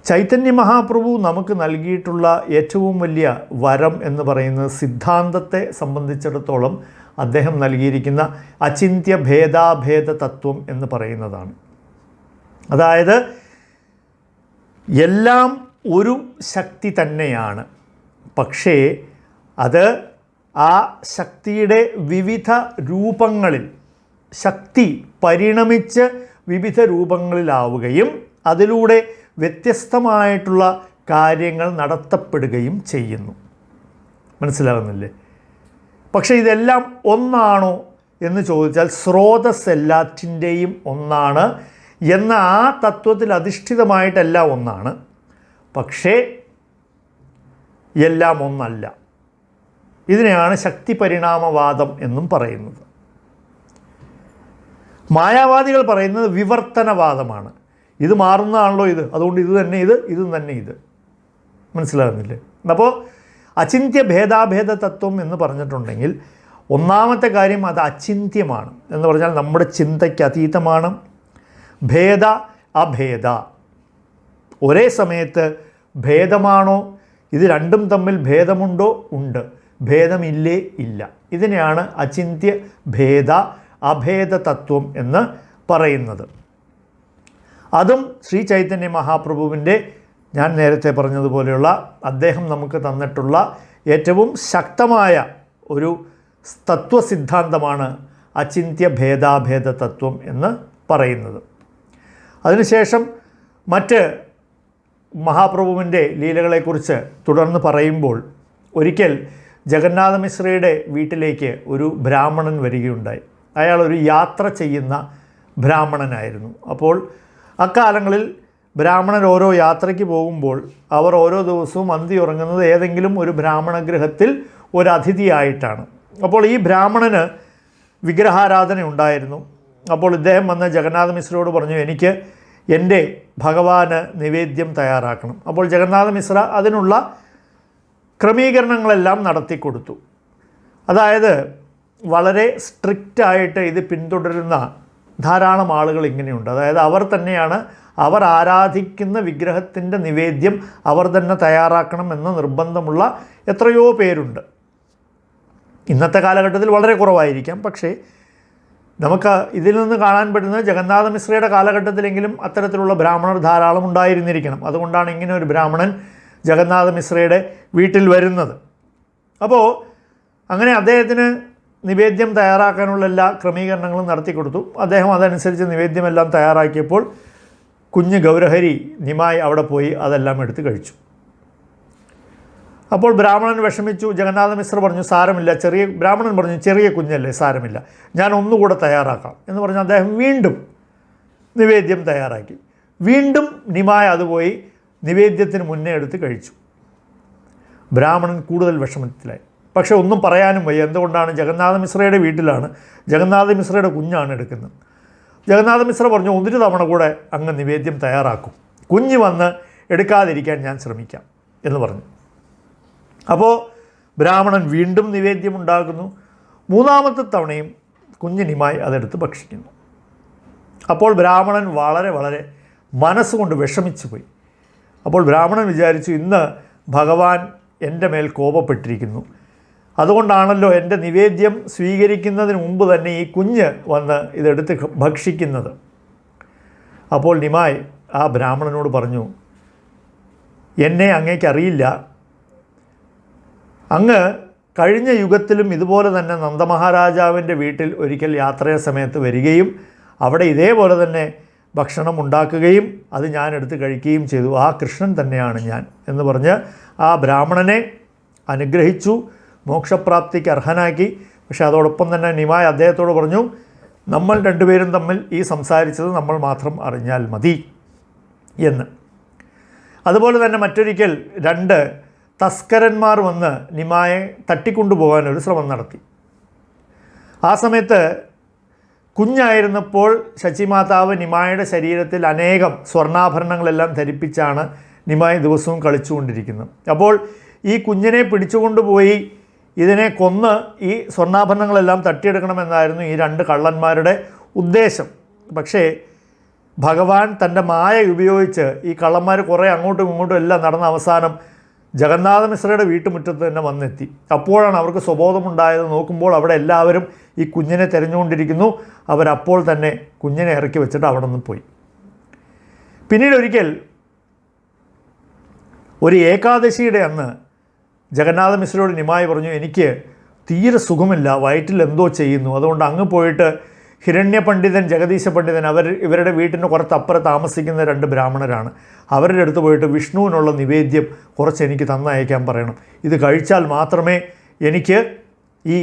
ചൈതന്യ മഹാപ്രഭു നമുക്ക് നൽകിയിട്ടുള്ള ഏറ്റവും വലിയ വരം എന്ന് പറയുന്നത് സിദ്ധാന്തത്തെ സംബന്ധിച്ചിടത്തോളം അദ്ദേഹം നൽകിയിരിക്കുന്ന അചിന്ത്യ ഭേദാഭേദ തത്വം എന്ന് പറയുന്നതാണ്. അതായത് എല്ലാം ഒരു ശക്തി തന്നെയാണ്, പക്ഷേ അത് ആ ശക്തിയുടെ വിവിധ രൂപങ്ങളിൽ, ശക്തി പരിണമിച്ച് വിവിധ രൂപങ്ങളിലാവുകയും അതിലൂടെ വ്യത്യസ്തമായിട്ടുള്ള കാര്യങ്ങൾ നടത്തപ്പെടുകയും ചെയ്യുന്നു. മനസ്സിലാകുന്നില്ലേ? പക്ഷേ ഇതെല്ലാം ഒന്നാണോ എന്ന് ചോദിച്ചാൽ സ്രോതസ് എല്ലാറ്റിൻ്റെയും ഒന്നാണ് എന്ന ആ തത്വത്തിൽ അധിഷ്ഠിതമായിട്ടെല്ലാം ഒന്നാണ്, പക്ഷേ എല്ലാം ഒന്നല്ല. ഇതിനെയാണ് ശക്തി പരിണാമവാദം എന്നും പറയുന്നത്. മായാവാദികൾ പറയുന്നത് വിവർത്തനവാദമാണ്. ഇത് മാറുന്നതാണല്ലോ ഇത്, അതുകൊണ്ട് ഇത് തന്നെ ഇതും തന്നെ ഇത്. മനസ്സിലാകുന്നില്ലേ? അപ്പോൾ അചിന്ത്യ ഭേദാഭേദ തത്വം എന്ന് പറഞ്ഞിട്ടുണ്ടെങ്കിൽ ഒന്നാമത്തെ കാര്യം അത് അചിന്ത്യമാണ് എന്ന് പറഞ്ഞാൽ നമ്മുടെ ചിന്തയ്ക്ക് അതീതമാണ്. ഭേദ അഭേദ, ഒരേ സമയത്ത് ഭേദമാണോ, ഇത് രണ്ടും തമ്മിൽ ഭേദമുണ്ടോ? ഉണ്ട്. ഭേദമില്ലേ? ഇല്ല. ഇതിനെയാണ് അചിന്ത്യ ഭേദ അഭേദ തത്വം എന്ന് പറയുന്നത്. അതും ശ്രീ ചൈതന്യ മഹാപ്രഭുവിൻ്റെ, ഞാൻ നേരത്തെ പറഞ്ഞതുപോലെയുള്ള അദ്ദേഹം നമുക്ക് തന്നിട്ടുള്ള ഏറ്റവും ശക്തമായ ഒരു തത്വസിദ്ധാന്തമാണ് അചിന്ത്യ ഭേദാഭേദ തത്വം എന്ന് പറയുന്നത്. അതിനുശേഷം മറ്റ് മഹാപ്രഭുവിൻ്റെ ലീലകളെക്കുറിച്ച് തുടർന്ന് പറയുമ്പോൾ ഒരിക്കൽ ജഗന്നാഥ മിശ്രയുടെ വീട്ടിലേക്ക് ഒരു ബ്രാഹ്മണൻ വരികയുണ്ടായി. അയാൾ ഒരു യാത്ര ചെയ്യുന്ന ബ്രാഹ്മണനായിരുന്നു. അപ്പോൾ അക്കാലങ്ങളിൽ ബ്രാഹ്മണർ ഓരോ യാത്രയ്ക്ക് പോകുമ്പോൾ അവർ ഓരോ ദിവസവും അന്തി ഉറങ്ങുന്നത് ഏതെങ്കിലും ഒരു ബ്രാഹ്മണ ഗൃഹത്തിൽ ഒരു അതിഥിയായിട്ടാണ്. അപ്പോൾ ഈ ബ്രാഹ്മണന് വിഗ്രഹാരാധന ഉണ്ടായിരുന്നു. അപ്പോൾ ഇദ്ദേഹം വന്ന് ജഗന്നാഥ മിശ്രയോട് പറഞ്ഞു, എനിക്ക് എൻ്റെ ഭഗവാന് നിവേദ്യം തയ്യാറാക്കണം. അപ്പോൾ ജഗന്നാഥ മിശ്ര അതിനുള്ള ക്രമീകരണങ്ങളെല്ലാം നടത്തിക്കൊടുത്തു. അതായത് വളരെ സ്ട്രിക്റ്റായിട്ട് ഇത് പിന്തുടരുന്ന ധാരാളം ആളുകൾ ഇങ്ങനെയുണ്ട്. അതായത് അവർ തന്നെയാണ് അവർ ആരാധിക്കുന്ന വിഗ്രഹത്തിൻ്റെ നിവേദ്യം അവർ തന്നെ തയ്യാറാക്കണം എന്ന നിർബന്ധമുള്ള എത്രയോ പേരുണ്ട്. ഇന്നത്തെ കാലഘട്ടത്തിൽ വളരെ കുറവായിരിക്കാം. പക്ഷേ നമുക്ക് ഇതിൽ നിന്ന് കാണാൻ പറ്റുന്നത് ജഗന്നാഥ മിശ്രയുടെ കാലഘട്ടത്തിലെങ്കിലും അത്തരത്തിലുള്ള ബ്രാഹ്മണർ ധാരാളം ഉണ്ടായിരുന്നിരിക്കണം. അതുകൊണ്ടാണ് ഇങ്ങനെ ഒരു ബ്രാഹ്മണൻ ജഗന്നാഥ മിശ്രയുടെ വീട്ടിൽ വരുന്നത്. അപ്പോൾ അങ്ങനെ അദ്ദേഹത്തിന് നിവേദ്യം തയ്യാറാക്കാനുള്ള എല്ലാ ക്രമീകരണങ്ങളും നടത്തിക്കൊടുത്തു. അദ്ദേഹം അതനുസരിച്ച് നിവേദ്യമെല്ലാം തയ്യാറാക്കിയപ്പോൾ കുഞ്ഞ് ഗൗരഹരി നിമായി അവിടെ പോയി അതെല്ലാം എടുത്ത് കഴിച്ചു. അപ്പോൾ ബ്രാഹ്മണൻ വിഷമിച്ചു. ജഗന്നാഥ മിശ്ര പറഞ്ഞു, സാരമില്ല, ബ്രാഹ്മണൻ പറഞ്ഞു, ചെറിയ കുഞ്ഞല്ലേ, സാരമില്ല, ഞാൻ ഒന്നുകൂടെ തയ്യാറാക്കാം എന്ന് പറഞ്ഞ് അദ്ദേഹം വീണ്ടും നിവേദ്യം തയ്യാറാക്കി. വീണ്ടും നിമായ അത് പോയി നിവേദ്യത്തിന് മുന്നേ എടുത്ത് കഴിച്ചു. ബ്രാഹ്മണൻ കൂടുതൽ വിഷമത്തിലായി. പക്ഷേ ഒന്നും പറയാനും വയ്യ. എന്തുകൊണ്ടാണ്? ജഗന്നാഥ മിശ്രയുടെ വീട്ടിലാണ്, ജഗന്നാഥ മിശ്രയുടെ കുഞ്ഞാണ് എടുക്കുന്നത്. ജഗന്നാഥ മിശ്ര പറഞ്ഞു, ഒന്നൊരു തവണ കൂടെ അങ്ങ് നിവേദ്യം തയ്യാറാക്കും, കുഞ്ഞ് വന്ന് എടുക്കാതിരിക്കാൻ ഞാൻ ശ്രമിക്കാം എന്ന് പറഞ്ഞു. അപ്പോൾ ബ്രാഹ്മണൻ വീണ്ടും നിവേദ്യം ഉണ്ടാക്കുന്നു. മൂന്നാമത്തെ തവണയും കുഞ്ഞ് നിമായി അതെടുത്ത് ഭക്ഷിക്കുന്നു. അപ്പോൾ ബ്രാഹ്മണൻ വളരെ വളരെ മനസ്സുകൊണ്ട് വിഷമിച്ചു പോയി. അപ്പോൾ ബ്രാഹ്മണൻ വിചാരിച്ചു, ഇന്ന് ഭഗവാൻ എൻ്റെ മേൽ കോപപ്പെട്ടിരിക്കുന്നു, അതുകൊണ്ടാണല്ലോ എൻ്റെ നിവേദ്യം സ്വീകരിക്കുന്നതിന് മുമ്പ് തന്നെ ഈ കുഞ്ഞ് വന്ന് ഇതെടുത്ത് ഭക്ഷിക്കുന്നത്. അപ്പോൾ നിമായി ആ ബ്രാഹ്മണനോട് പറഞ്ഞു, എന്നെ അങ്ങേക്കറിയില്ല, അങ്ങ് കഴിഞ്ഞ യുഗത്തിലും ഇതുപോലെ തന്നെ നന്ദമഹാരാജാവിൻ്റെ വീട്ടിൽ ഒരിക്കൽ യാത്രയ സമയത്ത് വരികയും അവിടെ ഇതേപോലെ തന്നെ ഭക്ഷണം ഉണ്ടാക്കുകയും അത് ഞാൻ എടുത്ത് കഴിക്കുകയും ചെയ്തു. ആ കൃഷ്ണൻ തന്നെയാണ് ഞാൻ എന്ന് പറഞ്ഞ് ആ ബ്രാഹ്മണനെ അനുഗ്രഹിച്ചു, മോക്ഷപ്രാപ്തിക്ക് അർഹനാക്കി. പക്ഷേ അതോടൊപ്പം തന്നെ നിമായി അദ്ദേഹത്തോട് പറഞ്ഞു, നമ്മൾ രണ്ടുപേരും തമ്മിൽ ഈ സംസാരിച്ചത് നമ്മൾ മാത്രം അറിഞ്ഞാൽ മതി എന്ന്. അതുപോലെ തന്നെ മറ്റൊരിക്കൽ 2 തസ്കരന്മാർ വന്ന് നിമായെ തട്ടിക്കൊണ്ടുപോകാൻ ഒരു ശ്രമം നടത്തി. ആ സമയത്ത് കുഞ്ഞായിരുന്നപ്പോൾ ശചിമാതാവ് നിമായുടെ ശരീരത്തിൽ അനേകം സ്വർണ്ണാഭരണങ്ങളെല്ലാം ധരിപ്പിച്ചാണ് നിമായി ദിവസവും കളിച്ചുകൊണ്ടിരിക്കുന്നത്. അപ്പോൾ ഈ കുഞ്ഞിനെ പിടിച്ചുകൊണ്ടുപോയി ഇതിനെ കൊന്ന് ഈ സ്വർണ്ണാഭരണങ്ങളെല്ലാം തട്ടിയെടുക്കണമെന്നായിരുന്നു ഈ 2 കള്ളന്മാരുടെ ഉദ്ദേശം. പക്ഷേ ഭഗവാൻ തൻ്റെ മായ ഉപയോഗിച്ച് ഈ കള്ളന്മാർ കുറേ അങ്ങോട്ടും ഇങ്ങോട്ടും എല്ലാം നടന്ന അവസാനം ജഗന്നാഥ മിശ്രയുടെ വീട്ടുമുറ്റത്ത് തന്നെ വന്നെത്തി. അപ്പോഴാണ് അവർക്ക് സ്വബോധമുണ്ടായത്. നോക്കുമ്പോൾ അവിടെ എല്ലാവരും ഈ കുഞ്ഞിനെ തിരഞ്ഞുകൊണ്ടിരിക്കുന്നു. അവരപ്പോൾ തന്നെ കുഞ്ഞിനെ ഇറക്കി വെച്ചിട്ട് അവിടെ നിന്ന് പോയി. പിന്നീട് ഒരിക്കൽ ഒരു ഏകാദശിയുടെ അന്ന് ജഗന്നാഥ മിശ്രയോട് നിമായി പറഞ്ഞു, എനിക്ക് തീരെ സുഖമില്ല, വയറ്റിൽ എന്തോ ചെയ്യുന്നു, അതുകൊണ്ട് അങ്ങ് പോയിട്ട് ഹിരണ്യ പണ്ഡിതൻ, ജഗദീശ പണ്ഡിതൻ, ഇവരുടെ വീട്ടിന് കുറച്ചപ്പുറം താമസിക്കുന്ന 2 ബ്രാഹ്മണരാണ്, അവരുടെ അടുത്ത് പോയിട്ട് വിഷ്ണുവിനുള്ള നിവേദ്യം കുറച്ച് എനിക്ക് തന്നയക്കാൻ പറയണം, ഇത് കഴിച്ചാൽ മാത്രമേ എനിക്ക് ഈ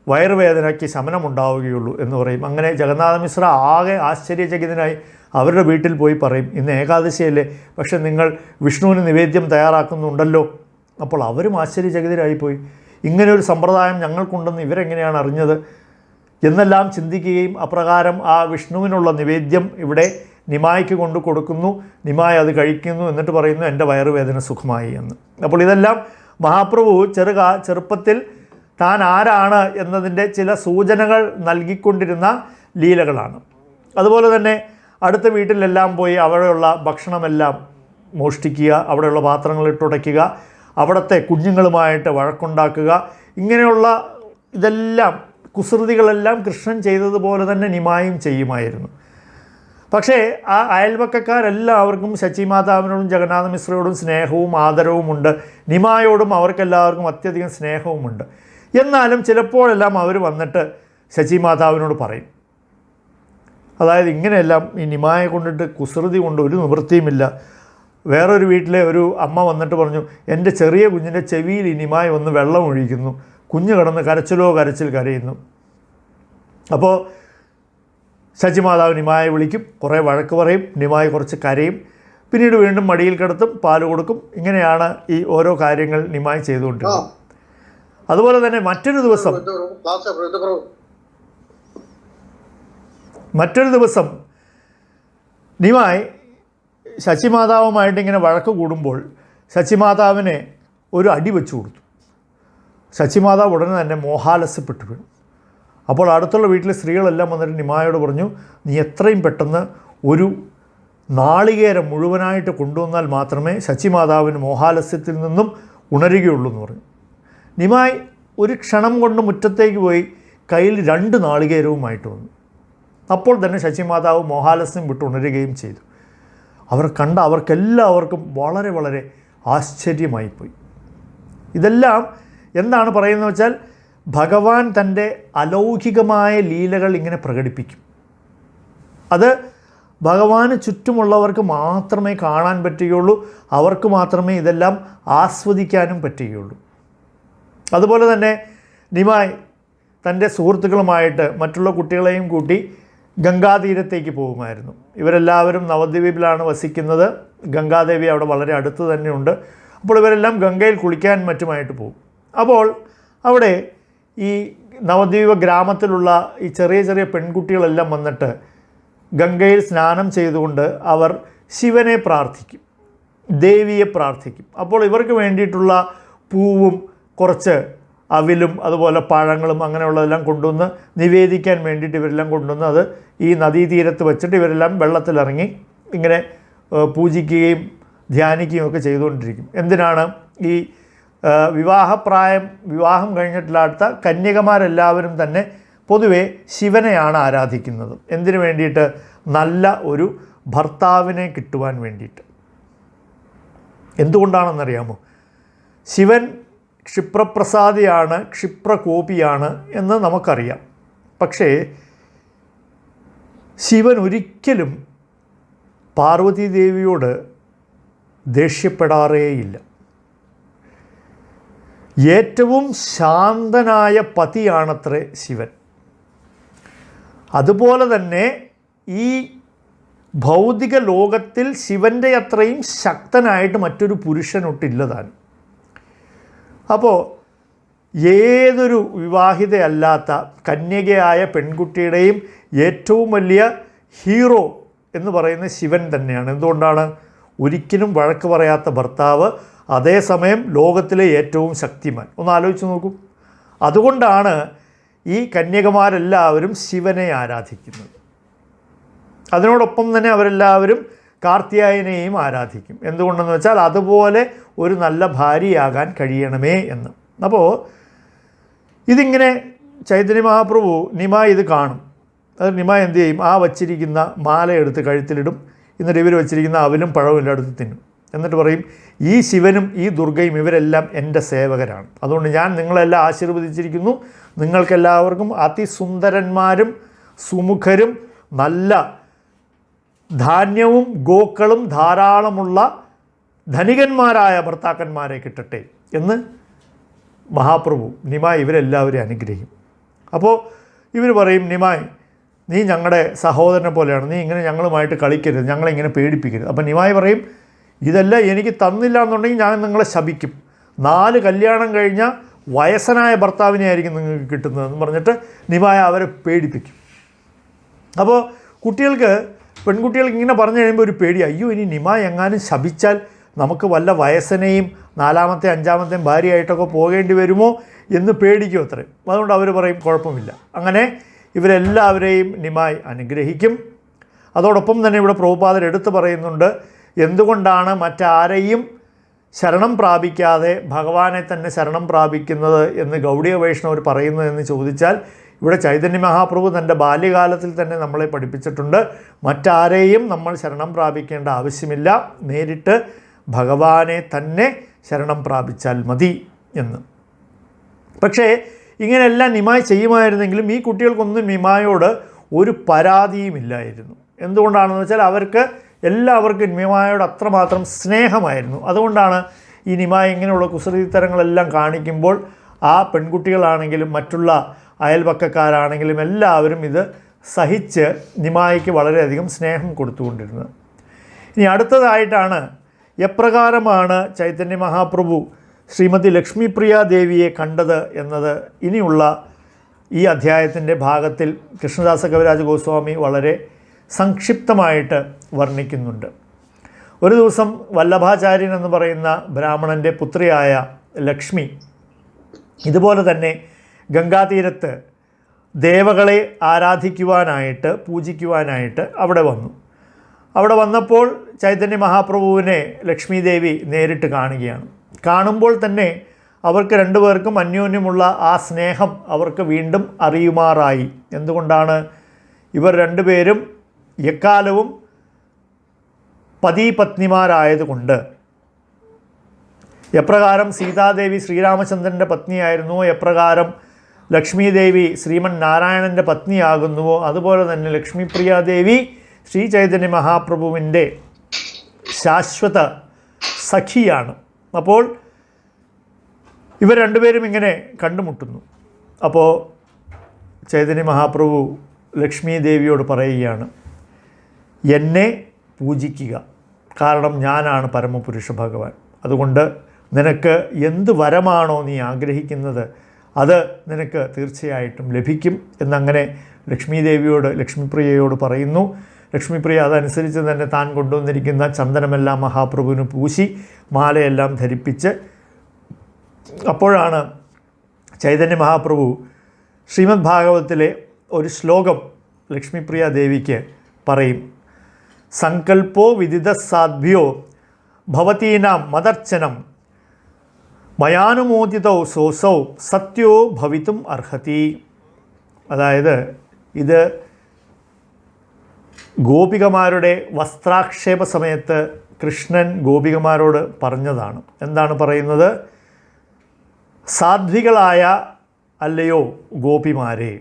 വയറുവേദനയ്ക്ക് ശമനമുണ്ടാവുകയുള്ളൂ എന്ന് പറയും. അങ്ങനെ ജഗന്നാഥ മിശ്ര ആകെ ആശ്ചര്യചകിതനായി അവരുടെ വീട്ടിൽ പോയി പറയും, ഇന്ന് ഏകാദശിയല്ലേ, പക്ഷെ നിങ്ങൾ വിഷ്ണുവിന് നിവേദ്യം തയ്യാറാക്കുന്നുണ്ടല്ലോ. അപ്പോൾ അവരും ആശ്ചര്യചകിതരായിപ്പോയി. ഇങ്ങനെയൊരു സമ്പ്രദായം ഞങ്ങൾക്കുണ്ടെന്ന് ഇവരെങ്ങനെയാണ് അറിഞ്ഞത് എന്നെല്ലാം ചിന്തിക്കുകയും അപ്രകാരം ആ വിഷ്ണുവിനുള്ള നിവേദ്യം ഇവിടെ നിമായ്ക്ക് കൊണ്ട് കൊടുക്കുന്നു. നിമായി അത് കഴിക്കുന്നു. എന്നിട്ട് പറയുന്നു, എൻ്റെ വയറുവേദന സുഖമായി എന്ന്. അപ്പോൾ ഇതെല്ലാം മഹാപ്രഭു ചെറുപ്പത്തിൽ താൻ ആരാണ് എന്നതിൻ്റെ ചില സൂചനകൾ നൽകിക്കൊണ്ടിരുന്ന ലീലകളാണ്. അതുപോലെ തന്നെ അടുത്ത വീട്ടിലെല്ലാം പോയി അവിടെയുള്ള ഭക്ഷണമെല്ലാം മോഷ്ടിക്കുക, അവിടെയുള്ള പാത്രങ്ങളിട്ടുടയ്ക്കുക, അവിടുത്തെ കുഞ്ഞുങ്ങളുമായിട്ട് വഴക്കുണ്ടാക്കുക, ഇങ്ങനെയുള്ള ഇതെല്ലാം കുസൃതികളെല്ലാം കൃഷ്ണൻ ചെയ്തതുപോലെ തന്നെ നിമായും ചെയ്യുമായിരുന്നു. പക്ഷേ ആ അയൽവക്കക്കാരെല്ലാവർക്കും ശചിമാതാവിനോടും ജഗന്നാഥ മിശ്രയോടും സ്നേഹവും ആദരവുമുണ്ട്. നിമായോടും അവർക്കെല്ലാവർക്കും അത്യധികം സ്നേഹവുമുണ്ട്. എന്നാലും ചിലപ്പോഴെല്ലാം അവർ വന്നിട്ട് ശചിമാതാവിനോട് പറയും, അതായത് ഇങ്ങനെയെല്ലാം ഈ നിമായെ കൊണ്ടിട്ട് കുസൃതി കൊണ്ട് ഒരു നിവൃത്തിയുമില്ല. വേറൊരു വീട്ടിലെ ഒരു അമ്മ വന്നിട്ട് പറഞ്ഞു, എൻ്റെ ചെറിയ കുഞ്ഞിൻ്റെ ചെവിയിൽ ഈ നിമായ വന്ന് വെള്ളം ഒഴിക്കുന്നു, കുഞ്ഞ് കിടന്ന് കരച്ചിൽ കരയുന്നു. അപ്പോൾ ശചിമാതാവ് നിമായെ വിളിക്കും, കുറേ വഴക്ക് പറയും, നിമായ കുറച്ച് കരയും, പിന്നീട് വീണ്ടും മടിയിൽ കിടത്തും, പാല് കൊടുക്കും. ഇങ്ങനെയാണ് ഈ ഓരോ കാര്യങ്ങൾ നിമായ ചെയ്തുകൊണ്ടിരുന്നത്. അതുപോലെ തന്നെ മറ്റൊരു ദിവസം നിമായി ശചിമാതാവുമായിട്ട് ഇങ്ങനെ വഴക്ക് കൂടുമ്പോൾ ശചിമാതാവിനെ ഒരു അടി വെച്ചു കൊടുത്തു. ശചിമാതാവ് ഉടനെ തന്നെ മോഹാലസ്യപ്പെട്ടു വീണു. അപ്പോൾ അടുത്തുള്ള വീട്ടിലെ സ്ത്രീകളെല്ലാം വന്നിട്ട് നിമായോട് പറഞ്ഞു, നീ എത്രയും പെട്ടെന്ന് ഒരു നാളികേരം മുഴുവനായിട്ട് കൊണ്ടുവന്നാൽ മാത്രമേ ശചിമാതാവിന് മോഹാലസ്യത്തിൽ നിന്നും ഉണരുകയുള്ളൂ എന്ന് പറഞ്ഞു. നിമായി ഒരു ക്ഷണം കൊണ്ട് മുറ്റത്തേക്ക് പോയി കയ്യിൽ 2 നാളികേരവുമായിട്ട് വന്നു. അപ്പോൾ തന്നെ ശചിമാതാവ് മോഹാലസ്യം വിട്ട് ഉണരുകയും ചെയ്തു. അവർക്കെല്ലാവർക്കും വളരെ വളരെ ആശ്ചര്യമായിപ്പോയി. ഇതെല്ലാം എന്താണ് പറയുന്നത് വെച്ചാൽ, ഭഗവാൻ തൻ്റെ അലൗകികമായ ലീലകൾ ഇങ്ങനെ പ്രകടിപ്പിക്കും. അത് ഭഗവാന് ചുറ്റുമുള്ളവർക്ക് മാത്രമേ കാണാൻ പറ്റുകയുള്ളൂ, അവർക്ക് മാത്രമേ ഇതെല്ലാം ആസ്വദിക്കാനും പറ്റുകയുള്ളൂ. അതുപോലെ തന്നെ നിമായി തൻ്റെ സുഹൃത്തുക്കളുമായിട്ട് മറ്റുള്ള കുട്ടികളെയും കൂട്ടി ഗംഗാതീരത്തേക്ക് പോകുമായിരുന്നു. ഇവരെല്ലാവരും നവദ്വീപിലാണ് വസിക്കുന്നത്. ഗംഗാദേവി അവിടെ വളരെ അടുത്ത് തന്നെയുണ്ട്. അപ്പോൾ ഇവരെല്ലാം ഗംഗയിൽ കുളിക്കാൻ മറ്റുമായിട്ട് പോകും. അപ്പോൾ അവിടെ ഈ നവദ്വീപ ഗ്രാമത്തിലുള്ള ഈ ചെറിയ ചെറിയ പെൺകുട്ടികളെല്ലാം വന്നിട്ട് ഗംഗയിൽ സ്നാനം ചെയ്തുകൊണ്ട് അവർ ശിവനെ പ്രാർത്ഥിക്കും, ദേവിയെ പ്രാർത്ഥിക്കും. അപ്പോൾ ഇവർക്ക് വേണ്ടിയിട്ടുള്ള പൂവും കുറച്ച് അവിലും അതുപോലെ പഴങ്ങളും അങ്ങനെയുള്ളതെല്ലാം കൊണ്ടുവന്ന് നിവേദിക്കാൻ വേണ്ടിയിട്ട് ഇവരെല്ലാം കൊണ്ടുവന്ന് അത് ഈ നദീതീരത്ത് വെച്ചിട്ട് ഇവരെല്ലാം വെള്ളത്തിലിറങ്ങി ഇങ്ങനെ പൂജിക്കുകയും ധ്യാനിക്കുകയും ഒക്കെ ചെയ്തുകൊണ്ടിരിക്കും. എന്തിനാണ്? ഈ വിവാഹം കഴിഞ്ഞിട്ടില്ലാത്ത കന്യകമാരെല്ലാവരും തന്നെ പൊതുവെ ശിവനെയാണ് ആരാധിക്കുന്നത്. എന്തിനു വേണ്ടിയിട്ട്? നല്ല ഒരു ഭർത്താവിനെ കിട്ടുവാൻ വേണ്ടിയിട്ട്. എന്തുകൊണ്ടാണെന്നറിയാമോ? ശിവൻ ക്ഷിപ്രപ്രസാദിയാണ്, ക്ഷിപ്രകോപിയാണ് എന്ന് നമുക്കറിയാം. പക്ഷേ ശിവൻ ഒരിക്കലും പാർവതീദേവിയോട് ദേഷ്യപ്പെടാറേയില്ല. ഏറ്റവും ശാന്തനായ പതിയാണത്രേ ശിവൻ. അതുപോലെ തന്നെ ഈ ഭൗതിക ലോകത്തിൽ ശിവൻ്റെ അത്രയും ശക്തനായിട്ട് മറ്റൊരു പുരുഷനൊട്ടില്ലതാണ്. അപ്പോൾ ഏതൊരു വിവാഹിതയല്ലാത്ത കന്യകയായ പെൺകുട്ടിയുടെയും ഏറ്റവും വലിയ ഹീറോ എന്ന് പറയുന്ന ശിവൻ തന്നെയാണ്. എന്തുകൊണ്ടാണ്? ഒരിക്കലും വഴക്ക് പറയാത്ത ഭർത്താവ്, അതേസമയം ലോകത്തിലെ ഏറ്റവും ശക്തിമാൻ. ഒന്ന് ആലോചിച്ച് നോക്കൂ. അതുകൊണ്ടാണ് ഈ കന്യകമാരെല്ലാവരും ശിവനെ ആരാധിക്കുന്നത്. അതിനോടൊപ്പം തന്നെ അവരെല്ലാവരും കാർത്യായനെയും ആരാധിക്കും. എന്തുകൊണ്ടെന്ന് വെച്ചാൽ അതുപോലെ ഒരു നല്ല ഭാര്യയാകാൻ കഴിയണമേ എന്ന്. അപ്പോൾ ഇതിങ്ങനെ ചൈതന്യ മഹാപ്രഭു നിമായി ഇത് കാണും. അത് നിമായി എന്ത് ചെയ്യും? ആ വച്ചിരിക്കുന്ന മാല എടുത്ത് കഴുത്തിലിടും. എന്നിട്ട് ഇവർ വച്ചിരിക്കുന്ന അവിലും പഴവും എല്ലാം എടുത്ത് തിന്നും. എന്നിട്ട് പറയും, ഈ ശിവനും ഈ ദുർഗയും ഇവരെല്ലാം എൻ്റെ സേവകരാണ്. അതുകൊണ്ട് ഞാൻ നിങ്ങളെല്ലാം ആശീർവദിച്ചിരിക്കുന്നു. നിങ്ങൾക്കെല്ലാവർക്കും അതിസുന്ദരന്മാരും സുമുഖരും നല്ല ധാന്യവും ഗോക്കളും ധാരാളമുള്ള ധനികന്മാരായ ഭർത്താക്കന്മാരെ കിട്ടട്ടെ എന്ന് മഹാപ്രഭു നിമായി ഇവരെല്ലാവരെയും അനുഗ്രഹിക്കും. അപ്പോൾ ഇവർ പറയും, നിമായി നീ ഞങ്ങളുടെ സഹോദരനെ പോലെയാണ്, നീ ഇങ്ങനെ ഞങ്ങളുമായിട്ട് കളിക്കരുത്, ഞങ്ങളിങ്ങനെ പേടിപ്പിക്കരുത്. അപ്പം നിമായി പറയും, ഇതെല്ലാം എനിക്ക് തന്നില്ല എന്നുണ്ടെങ്കിൽ ഞാൻ നിങ്ങളെ ശപിക്കും. 4 കല്യാണം കഴിഞ്ഞ വയസ്സനായ ഭർത്താവിനെ ആയിരിക്കും നിങ്ങൾക്ക് കിട്ടുന്നതെന്ന് പറഞ്ഞിട്ട് നിമായ അവരെ പേടിപ്പിക്കും. അപ്പോൾ പെൺകുട്ടികൾക്ക് ഇങ്ങനെ പറഞ്ഞു കഴിയുമ്പോൾ ഒരു പേടി, അയ്യോ ഇനി നിമായ എങ്ങാനും ശപിച്ചാൽ നമുക്ക് വല്ല വയസ്സനെയും 4ാമത്തെ 5ാമത്തെയും ഭാര്യയായിട്ടൊക്കെ പോകേണ്ടി വരുമോ എന്ന് പേടിക്കും അത്രയും. അതുകൊണ്ട് അവർ പറയും കുഴപ്പമില്ല. അങ്ങനെ ഇവരെല്ലാവരെയും നിമായി അനുഗ്രഹിക്കും. അതോടൊപ്പം തന്നെ ഇവിടെ പ്രഭുപാദർ എടുത്തു പറയുന്നുണ്ട്, എന്തുകൊണ്ടാണ് മറ്റാരെയും ശരണം പ്രാപിക്കാതെ ഭഗവാനെ തന്നെ ശരണം പ്രാപിക്കുന്നത് എന്ന് ഗൗഡീയ വൈഷ്ണവർ പറയുന്നതെന്ന് ചോദിച്ചാൽ, ഇവിടെ ചൈതന്യ മഹാപ്രഭു തൻ്റെ ബാല്യകാലത്തിൽ തന്നെ നമ്മളെ പഠിപ്പിച്ചിട്ടുണ്ട്, മറ്റാരെയും നമ്മൾ ശരണം പ്രാപിക്കേണ്ട ആവശ്യമില്ല, നേരിട്ട് ഭഗവാനെ തന്നെ ശരണം പ്രാപിച്ചാൽ മതി എന്ന്. പക്ഷേ ഇങ്ങനെയെല്ലാം നിമായി ചെയ്യുമായിരുന്നെങ്കിലും ഈ കുട്ടികൾക്കൊന്നും നിമായോട് ഒരു പരാതിയുമില്ലായിരുന്നു. എന്തുകൊണ്ടാണെന്ന് വെച്ചാൽ അവർക്ക് എല്ലാവർക്കും നിമായോട് അത്രമാത്രം സ്നേഹമായിരുന്നു. അതുകൊണ്ടാണ് ഈ നിമായ ഇങ്ങനെയുള്ള കുസൃതിത്തരങ്ങളെല്ലാം കാണിക്കുമ്പോൾ ആ പെൺകുട്ടികളാണെങ്കിലും മറ്റുള്ള അയൽപക്കക്കാരാണെങ്കിലും എല്ലാവരും ഇത് സഹിച്ച് നിമായ്ക്ക് വളരെയധികം സ്നേഹം കൊടുത്തുകൊണ്ടിരുന്നത്. ഇനി അടുത്തതായിട്ടാണ് എപ്രകാരമാണ് ചൈതന്യ മഹാപ്രഭു ശ്രീമതി ലക്ഷ്മിപ്രിയ ദേവിയെ കണ്ടത് എന്നത് ഇനിയുള്ള ഈ അധ്യായത്തിൻ്റെ ഭാഗത്തിൽ കൃഷ്ണദാസ കവിരാജ ഗോസ്വാമി വളരെ സംക്ഷിപ്തമായിട്ട് വർണ്ണിക്കുന്നുണ്ട്. ഒരു ദിവസം വല്ലഭാചാര്യൻ എന്ന് പറയുന്ന ബ്രാഹ്മണൻ്റെ പുത്രിയായ ലക്ഷ്മി ഇതുപോലെ തന്നെ ഗംഗാതീരത്ത് ദേവകളെ ആരാധിക്കുവാനായിട്ട് പൂജിക്കുവാനായിട്ട് അവിടെ വന്നു. അവിടെ വന്നപ്പോൾ ചൈതന്യ മഹാപ്രഭുവിനെ ലക്ഷ്മി ദേവി നേരിട്ട് കാണുകയാണ്. കാണുമ്പോൾ തന്നെ അവർക്ക് രണ്ടുപേർക്കും അന്യോന്യമുള്ള ആ സ്നേഹം അവർക്ക് വീണ്ടും അറിയുമാറായി. എന്തുകൊണ്ടാണ്? ഇവർ രണ്ടുപേരും എക്കാലവും പതിപത്നിമാരായതുകൊണ്ട്. എപ്രകാരം സീതാദേവി ശ്രീരാമചന്ദ്രൻ്റെ പത്നിയായിരുന്നുവോ, എപ്രകാരം ലക്ഷ്മി ദേവി ശ്രീമൻ നാരായണൻ്റെ പത്നിയാകുന്നുവോ, അതുപോലെ തന്നെ ലക്ഷ്മിപ്രിയാദേവി ശ്രീ ചൈതന്യ മഹാപ്രഭുവിൻ്റെ ശാശ്വത സഖിയാണ്. അപ്പോൾ ഇവർ രണ്ടുപേരും ഇങ്ങനെ കണ്ടുമുട്ടുന്നു. അപ്പോൾ ചൈതന്യ മഹാപ്രഭു ലക്ഷ്മി ദേവിയോട് പറയുകയാണ്, എന്നെ പൂജിക്കുക, കാരണം ഞാനാണ് പരമപുരുഷ ഭഗവാൻ. അതുകൊണ്ട് നിനക്ക് എന്ത് വരമാണോ നീ ആഗ്രഹിക്കുന്നത് അത് നിനക്ക് തീർച്ചയായിട്ടും ലഭിക്കും എന്നങ്ങനെ ലക്ഷ്മി ദേവിയോട് ലക്ഷ്മിപ്രിയയോട് പറയുന്നു. ലക്ഷ്മിപ്രിയ അതനുസരിച്ച് തന്നെ താൻ കൊണ്ടുവന്നിരിക്കുന്ന ചന്ദനമെല്ലാം മഹാപ്രഭുവിന് പൂശി മാലയെല്ലാം ധരിപ്പിച്ച്, അപ്പോഴാണ് ചൈതന്യ മഹാപ്രഭു ശ്രീമദ് ഭാഗവതത്തിലെ ഒരു ശ്ലോകം ലക്ഷ്മിപ്രിയ ദേവിക്ക് പറയും. സങ്കൽപ്പോ വിദിത സാധ്യോ ഭവതീനാം മദർച്ചനം മയാനുമോദിതൗ സോസൗ സത്യോ ഭവിതും അർഹതി. അതായത് ഇത് ഗോപികമാരുടെ വസ്ത്രാക്ഷേപ സമയത്ത് കൃഷ്ണൻ ഗോപികമാരോട് പറഞ്ഞതാണ്. എന്താണ് പറയുന്നത്? സാധ്വികളായ അല്ലയോ ഗോപിമാരെ,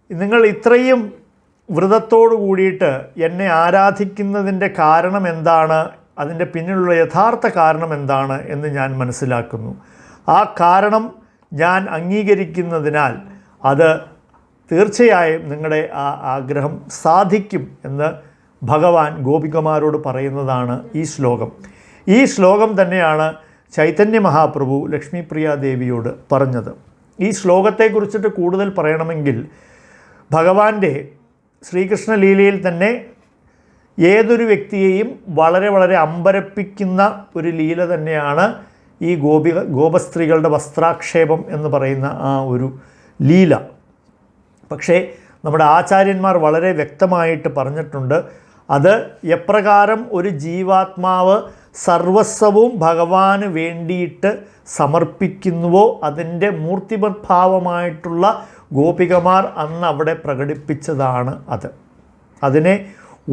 നിങ്ങൾ ഇത്രയും വ്രതത്തോടു കൂടിയിട്ട് എന്നെ ആരാധിക്കുന്നതിൻ്റെ കാരണം എന്താണ്, അതിൻ്റെ പിന്നിലുള്ള യഥാർത്ഥ കാരണം എന്താണ് എന്ന് ഞാൻ മനസ്സിലാക്കുന്നു. ആ കാരണം ഞാൻ അംഗീകരിക്കുന്നതിനാൽ അത് തീർച്ചയായും നിങ്ങളുടെ ആ ആഗ്രഹം സാധിക്കും എന്ന് ഭഗവാൻ ഗോപികമാരോട് പറയുന്നതാണ് ഈ ശ്ലോകം. ഈ ശ്ലോകം തന്നെയാണ് ചൈതന്യ മഹാപ്രഭു ലക്ഷ്മിപ്രിയ ദേവിയോട് പറഞ്ഞത്. ഈ ശ്ലോകത്തെക്കുറിച്ചിട്ട് കൂടുതൽ പറയണമെങ്കിൽ ഭഗവാന്റെ ശ്രീകൃഷ്ണ ലീലയിൽ തന്നെ ഏതൊരു വ്യക്തിയെയും വളരെ വളരെ അമ്പരപ്പിക്കുന്ന ഒരു ലീല തന്നെയാണ് ഈ ഗോപസ്ത്രീകളുടെ വസ്ത്രാക്ഷേപം എന്ന് പറയുന്ന ആ ഒരു ലീല. പക്ഷേ നമ്മുടെ ആചാര്യന്മാർ വളരെ വ്യക്തമായിട്ട് പറഞ്ഞിട്ടുണ്ട്, അത് എപ്രകാരം ഒരു ജീവാത്മാവ് സർവസ്വവും ഭഗവാന് വേണ്ടിയിട്ട് സമർപ്പിക്കുന്നുവോ അതിൻ്റെ മൂർത്തിമദ്ഭാവമായിട്ടുള്ള ഗോപികമാർ അന്ന് അവിടെ പ്രകടിപ്പിച്ചതാണ് അത്. അതിനെ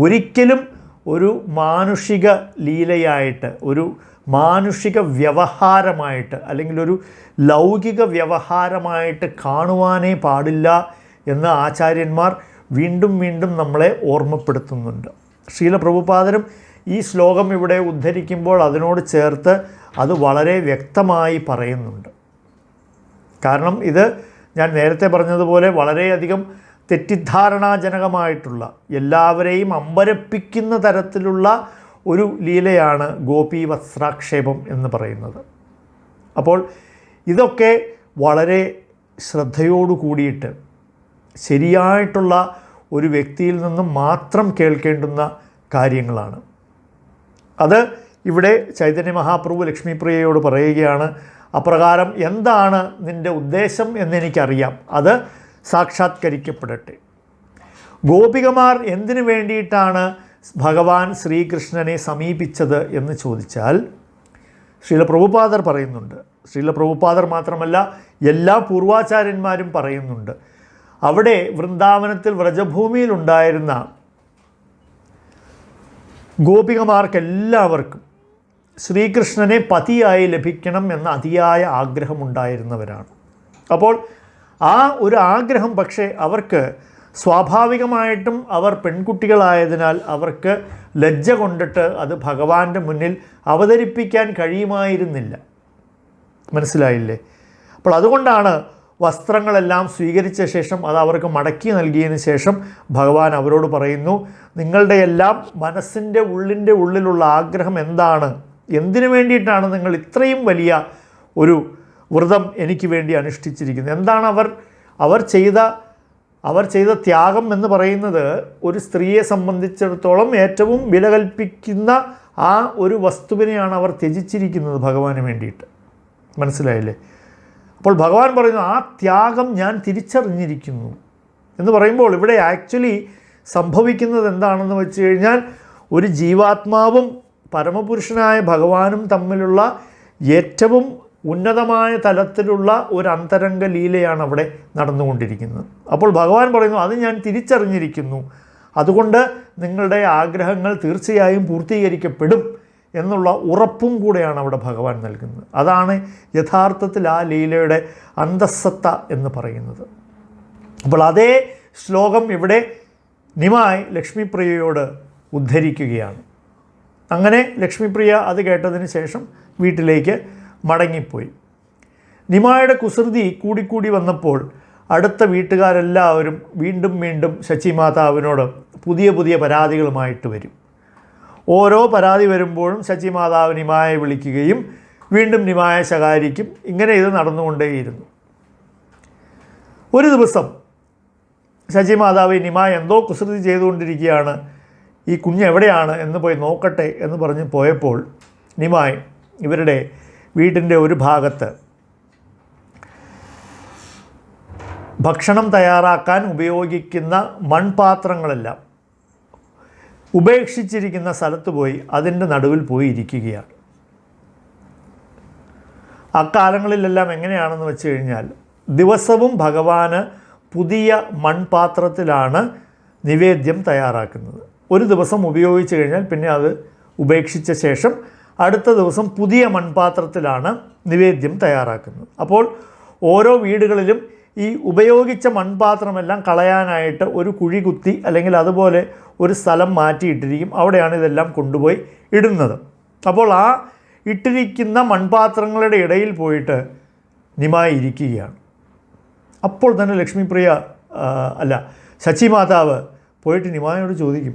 ഒരിക്കലും ഒരു മാനുഷിക ലീലയായിട്ട്, ഒരു മാനുഷിക വ്യവഹാരമായിട്ട്, അല്ലെങ്കിൽ ഒരു ലൗകിക വ്യവഹാരമായിട്ട് കാണുവാനേ പാടില്ല എന്ന് ആചാര്യന്മാർ വീണ്ടും വീണ്ടും നമ്മളെ ഓർമ്മപ്പെടുത്തുന്നുണ്ട്. ശ്രീല പ്രഭുപാദരും ഈ ശ്ലോകം ഇവിടെ ഉദ്ധരിക്കുമ്പോൾ അതിനോട് ചേർത്ത് അത് വളരെ വ്യക്തമായി പറയുന്നുണ്ട്. കാരണം ഇത് ഞാൻ നേരത്തെ പറഞ്ഞതുപോലെ വളരെയധികം തെറ്റിദ്ധാരണാജനകമായിട്ടുള്ള, എല്ലാവരെയും അമ്പരപ്പിക്കുന്ന തരത്തിലുള്ള ഒരു ലീലയാണ് ഗോപി വസ്ത്രാക്ഷേപം എന്ന് പറയുന്നത്. അപ്പോൾ ഇതൊക്കെ വളരെ ശ്രദ്ധയോടു കൂടിയിട്ട് ശരിയായിട്ടുള്ള ഒരു വ്യക്തിയിൽ നിന്നും മാത്രം കേൾക്കേണ്ടുന്ന കാര്യങ്ങളാണ്. അത് ഇവിടെ ചൈതന്യ മഹാപ്രഭു ലക്ഷ്മിപ്രിയയോട് പറയുകയാണ്, അപ്രകാരം എന്താണ് നിൻ്റെ ഉദ്ദേശം എന്നെനിക്കറിയാം, അത് സാക്ഷാത്കരിക്കപ്പെടട്ടെ. ഗോപികമാർ എന്തിനു വേണ്ടിയിട്ടാണ് ഭഗവാൻ ശ്രീകൃഷ്ണനെ സമീപിച്ചത് എന്ന് ചോദിച്ചാൽ ശ്രീല പ്രഭുപാദർ പറയുന്നുണ്ട്. ശ്രീല പ്രഭുപാദർ മാത്രമല്ല, എല്ലാ പൂർവാചാര്യന്മാരും പറയുന്നുണ്ട്. അവിടെ വൃന്ദാവനത്തിൽ വ്രജഭൂമിയിലുണ്ടായിരുന്ന ഗോപികമാർക്കെല്ലാവർക്കും ശ്രീകൃഷ്ണനെ പതിയായി ലഭിക്കണം എന്ന അതിയായ ആഗ്രഹമുണ്ടായിരുന്നവരാണ്. അപ്പോൾ ആ ഒരു ആഗ്രഹം പക്ഷേ അവർക്ക് സ്വാഭാവികമായിട്ടും അവർ പെൺകുട്ടികളായതിനാൽ അവർക്ക് ലജ്ജ കൊണ്ടിട്ട് അത് ഭഗവാന്റെ മുന്നിൽ അവതരിപ്പിക്കാൻ കഴിയുമായിരുന്നില്ല. മനസ്സിലായില്ലേ? അപ്പോൾ അതുകൊണ്ടാണ് വസ്ത്രങ്ങളെല്ലാം സ്വീകരിച്ച ശേഷം അത് അവർക്ക് മടക്കി നൽകിയതിന് ശേഷം ഭഗവാൻ അവരോട് പറയുന്നു, നിങ്ങളുടെ എല്ലാം മനസ്സിൻ്റെ ഉള്ളിലുള്ള ആഗ്രഹം എന്താണ്, എന്തിനു വേണ്ടിയിട്ടാണ് നിങ്ങൾ ഇത്രയും വലിയ ഒരു വ്രതം എനിക്ക് വേണ്ടി അനുഷ്ഠിച്ചിരിക്കുന്നത്? എന്താണ് അവർ ചെയ്ത ത്യാഗം എന്ന് പറയുന്നത് ഒരു സ്ത്രീയെ സംബന്ധിച്ചിടത്തോളം ഏറ്റവും വില കൽപ്പിക്കുന്ന ആ ഒരു വസ്തുവിനെയാണ് അവർ ത്യജിച്ചിരിക്കുന്നത് ഭഗവാന് വേണ്ടിയിട്ട്. മനസ്സിലായില്ലേ? അപ്പോൾ ഭഗവാൻ പറയുന്നു, ആ ത്യാഗം ഞാൻ തിരിച്ചറിഞ്ഞിരിക്കുന്നു എന്ന് പറയുമ്പോൾ ഇവിടെ ആക്ച്വലി സംഭവിക്കുന്നത് എന്താണെന്ന് വെച്ച് കഴിഞ്ഞാൽ ഒരു ജീവാത്മാവും പരമപുരുഷനായ ഭഗവാനും തമ്മിലുള്ള ഏറ്റവും ഉന്നതമായ തലത്തിലുള്ള ഒരു അന്തരംഗ ലീലയാണ് അവിടെ നടന്നുകൊണ്ടിരിക്കുന്നത്. അപ്പോൾ ഭഗവാൻ പറയുന്നു, അത് ഞാൻ തിരിച്ചറിഞ്ഞിരിക്കുന്നു, അതുകൊണ്ട് നിങ്ങളുടെ ആഗ്രഹങ്ങൾ തീർച്ചയായും പൂർത്തീകരിക്കപ്പെടും എന്നുള്ള ഉറപ്പും കൂടെയാണ് അവിടെ ഭഗവാൻ നൽകുന്നത്. അതാണ് യഥാർത്ഥത്തിൽ ആ ലീലയുടെ അന്തസ്സത്ത എന്ന് പറയുന്നത്. അപ്പോൾ അതേ ശ്ലോകം ഇവിടെ നിമായി ലക്ഷ്മിപ്രിയയോട് ഉദ്ധരിക്കുകയാണ്. അങ്ങനെ ലക്ഷ്മിപ്രിയ അത് കേട്ടതിന് ശേഷം വീട്ടിലേക്ക് മടങ്ങിപ്പോയി. നിമായുടെ കുസൃതി കൂടിക്കൂടി വന്നപ്പോൾ അടുത്ത വീട്ടുകാരെല്ലാവരും വീണ്ടും ശചിമാതാവിനോട് പുതിയ പരാതികളുമായിട്ട് വരും. ഓരോ പരാതി വരുമ്പോഴും ശചിമാതാവ് നിമായെ വിളിക്കുകയും വീണ്ടും നിമായെ ശകാരിക്കും. ഇങ്ങനെ ഇത് നടന്നുകൊണ്ടേയിരുന്നു. ഒരു ദിവസം ശചിമാതാവ് നിമായ എന്തോ കുസൃതി ചെയ്തുകൊണ്ടിരിക്കുകയാണ്, ഈ കുഞ്ഞ് എവിടെയാണ് എന്ന് പോയി നോക്കട്ടെ എന്ന് പറഞ്ഞ് പോയപ്പോൾ നിമായി ഇവരുടെ വീട്ടിൻ്റെ ഒരു ഭാഗത്ത് ഭക്ഷണം തയ്യാറാക്കാൻ ഉപയോഗിക്കുന്ന മൺപാത്രങ്ങളെല്ലാം ഉപേക്ഷിച്ചിരിക്കുന്ന സ്ഥലത്ത് പോയി അതിൻ്റെ നടുവിൽ പോയി ഇരിക്കുകയാണ്. അക്കാലങ്ങളിലെല്ലാം എങ്ങനെയാണെന്ന് വെച്ച് കഴിഞ്ഞാൽ ദിവസവും ഭഗവാന് പുതിയ മൺപാത്രത്തിലാണ് നിവേദ്യം തയ്യാറാക്കുന്നത്. ഒരു ദിവസം ഉപയോഗിച്ച് കഴിഞ്ഞാൽ പിന്നെ അത് ഉപേക്ഷിച്ച ശേഷം അടുത്ത ദിവസം പുതിയ മൺപാത്രത്തിലാണ് നിവേദ്യം തയ്യാറാക്കുന്നത്. അപ്പോൾ ഓരോ വീടുകളിലും ഈ ഉപയോഗിച്ച മൺപാത്രമെല്ലാം കളയാനായിട്ട് ഒരു കുഴി കുത്തി അല്ലെങ്കിൽ അതുപോലെ ഒരു സ്ഥലം മാറ്റിയിട്ടിരിക്കും. അവിടെയാണ് ഇതെല്ലാം കൊണ്ടുപോയി ഇടുന്നത്. അപ്പോൾ ആ ഇട്ടിരിക്കുന്ന മൺപാത്രങ്ങളുടെ ഇടയിൽ പോയിട്ട് നിമായി ഇരിക്കുകയാണ്. അപ്പോൾ തന്നെ ലക്ഷ്മിപ്രിയ ശചിമാതാവ് പോയിട്ട് നിമായോട് ചോദിക്കും,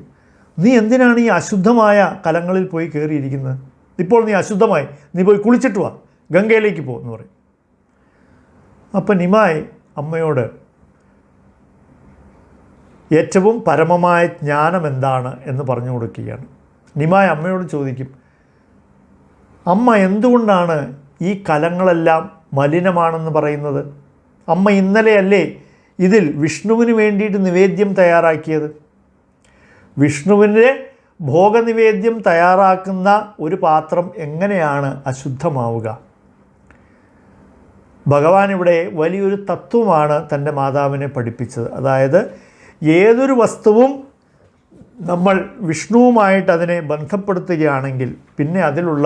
നീ എന്തിനാണ് ഈ അശുദ്ധമായ കലങ്ങളിൽ പോയി കയറിയിരിക്കുന്നത്? ഇപ്പോൾ നീ അശുദ്ധമായി, നീ പോയി കുളിച്ചിട്ട് വാ, ഗംഗയിലേക്ക് പോ എന്ന് പറയും. അപ്പം നിമായി അമ്മയോട് ഏറ്റവും പരമമായ ജ്ഞാനം എന്താണ് എന്ന് പറഞ്ഞു കൊടുക്കുകയാണ്. നിമായി അമ്മയോട് ചോദിക്കും, അമ്മ എന്തുകൊണ്ടാണ് ഈ കലങ്ങളെല്ലാം മലിനമാണെന്ന് പറയുന്നത്? അമ്മ ഇന്നലെയല്ലേ ഇതിൽ വിഷ്ണുവിന് വേണ്ടിയിട്ട് നിവേദ്യം തയ്യാറാക്കിയത്? വിഷ്ണുവിൻ്റെ ഭോഗനിവേദ്യം തയ്യാറാക്കുന്ന ഒരു പാത്രം എങ്ങനെയാണ് അശുദ്ധമാവുക? ഭഗവാൻ ഇവിടെ വലിയൊരു തത്വമാണ് തൻ്റെ മാതാവിനെ പഠിപ്പിച്ചത്. അതായത് ഏതൊരു വസ്തുവും നമ്മൾ വിഷ്ണുവുമായിട്ട് അതിനെ ബന്ധപ്പെടുത്തുകയാണെങ്കിൽ പിന്നെ അതിലുള്ള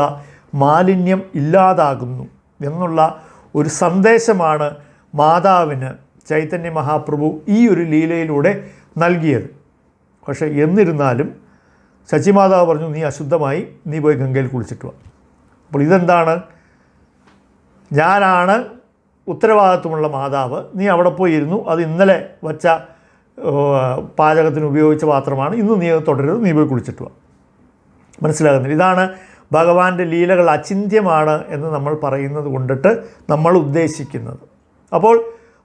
മാലിന്യം ഇല്ലാതാകുന്നു എന്നുള്ള ഒരു സന്ദേശമാണ് മാതാവിന് ചൈതന്യ മഹാപ്രഭു ഈ ഒരു ലീലയിലൂടെ നൽകിയത്. പക്ഷേ എന്നിരുന്നാലും ശചിമാതാവ് പറഞ്ഞു, നീ അശുദ്ധമായി, നീ പോയി ഗംഗയിൽ കുളിച്ചിട്ട് വാ. അപ്പോൾ ഇതെന്താണ്? ഞാനാണ് ഉത്തരവാദിത്വമുള്ള മാതാവ്, നീ അവിടെ പോയി ഇരുന്നു, അത് ഇന്നലെ വച്ച പാചകത്തിന് ഉപയോഗിച്ച പാത്രമാണ്, ഇന്ന് നീ അത് തുടരരുത്, നീ പോയി കുളിച്ചിട്ട് വാ. മനസ്സിലാകുന്നില്ല? ഇതാണ് ഭഗവാന്റെ ലീലകൾ അചിന്ത്യമാണ് എന്ന് നമ്മൾ പറയുന്നത് കൊണ്ടിട്ട് നമ്മൾ ഉദ്ദേശിക്കുന്നത്. അപ്പോൾ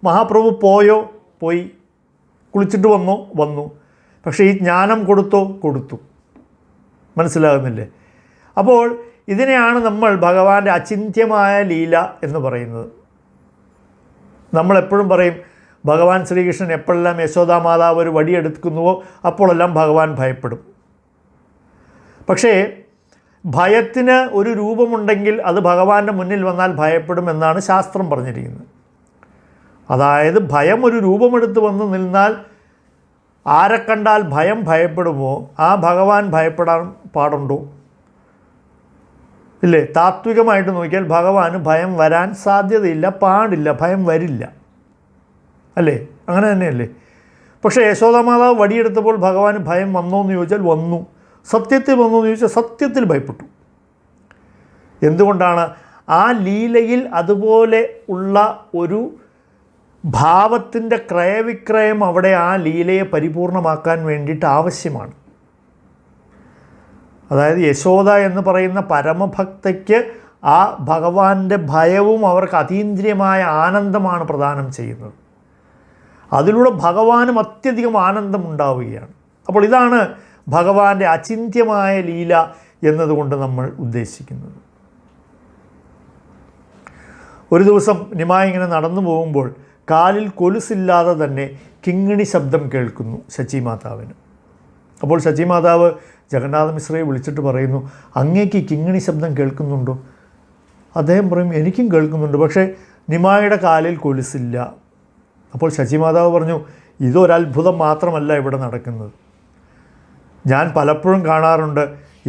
മഹാപ്രഭു പോയി, കുളിച്ചിട്ട് വന്നു. പക്ഷേ ഈ ജ്ഞാനം കൊടുത്തു. മനസ്സിലാകുന്നില്ലേ? അപ്പോൾ ഇതിനെയാണ് നമ്മൾ ഭഗവാന്റെ അചിന്ത്യമായ ലീല എന്ന് പറയുന്നത്. നമ്മളെപ്പോഴും പറയും, ഭഗവാൻ ശ്രീകൃഷ്ണൻ എപ്പോഴെല്ലാം യശോദാമാതാവ് ഒരു വടിയെടുക്കുന്നുവോ അപ്പോഴെല്ലാം ഭഗവാൻ ഭയപ്പെടും. പക്ഷേ ഭയത്തിന് ഒരു രൂപമുണ്ടെങ്കിൽ അത് ഭഗവാന്റെ മുന്നിൽ വന്നാൽ ഭയപ്പെടുമെന്നാണ് ശാസ്ത്രം പറഞ്ഞിരിക്കുന്നത്. അതായത് ഭയം ഒരു രൂപമെടുത്ത് വന്ന് നിന്നാൽ ആരെ കണ്ടാൽ ഭയപ്പെടുമോ ആ ഭഗവാൻ ഭയപ്പെടാൻ പാടുണ്ടോ? ഇല്ലേ? താത്വികമായിട്ട് നോക്കിയാൽ ഭഗവാന് ഭയം വരാൻ സാധ്യതയില്ല, പാടില്ല, ഭയം വരില്ല. അല്ലേ? അങ്ങനെ തന്നെയല്ലേ? പക്ഷേ യശോദാമാതാവ് വടിയെടുത്തപ്പോൾ ഭഗവാന് ഭയം വന്നോ എന്ന് ചോദിച്ചാൽ വന്നു. സത്യത്തിൽ വന്നോ എന്ന് ചോദിച്ചാൽ സത്യത്തിൽ ഭയപ്പെട്ടു. എന്തുകൊണ്ടാണ്? ആ ലീലയിൽ അതുപോലെ ഉള്ള ഒരു ഭാവത്തിൻ്റെ ക്രയവിക്രയം അവിടെ ആ ലീലയെ പരിപൂർണമാക്കാൻ വേണ്ടിയിട്ട് ആവശ്യമാണ്. അതായത് യശോദ എന്ന് പറയുന്ന പരമഭക്തയ്ക്ക് ആ ഭഗവാന്റെ ഭയവും അവർക്ക് അതീന്ദ്രിയമായ ആനന്ദമാണ് പ്രദാനം ചെയ്യുന്നത്. അതിലൂടെ ഭഗവാനും അത്യധികം ആനന്ദമുണ്ടാവുകയാണ്. അപ്പോൾ ഇതാണ് ഭഗവാന്റെ അചിന്ത്യമായ ലീല എന്നതുകൊണ്ട് നമ്മൾ ഉദ്ദേശിക്കുന്നത്. ഒരു ദിവസം നിമായി ഇങ്ങനെ നടന്നു പോകുമ്പോൾ കാലിൽ കൊലുസില്ലാതെ തന്നെ കിങ്ങിണി ശബ്ദം കേൾക്കുന്നു ശചിമാതാവിന്. അപ്പോൾ ശചിമാതാവ് ജഗന്നാഥ മിശ്രയെ വിളിച്ചിട്ട് പറയുന്നു, അങ്ങേക്ക് കിങ്ങിണി ശബ്ദം കേൾക്കുന്നുണ്ടോ? അദ്ദേഹം പറയും, എനിക്കും കേൾക്കുന്നുണ്ട്, പക്ഷേ നിമായിയുടെ കാലിൽ കൊലുസില്ല. അപ്പോൾ ശചിമാതാവ് പറഞ്ഞു, ഇതൊരത്ഭുതം മാത്രമല്ല ഇവിടെ നടക്കുന്നത്. ഞാൻ പലപ്പോഴും കാണാറുണ്ട്,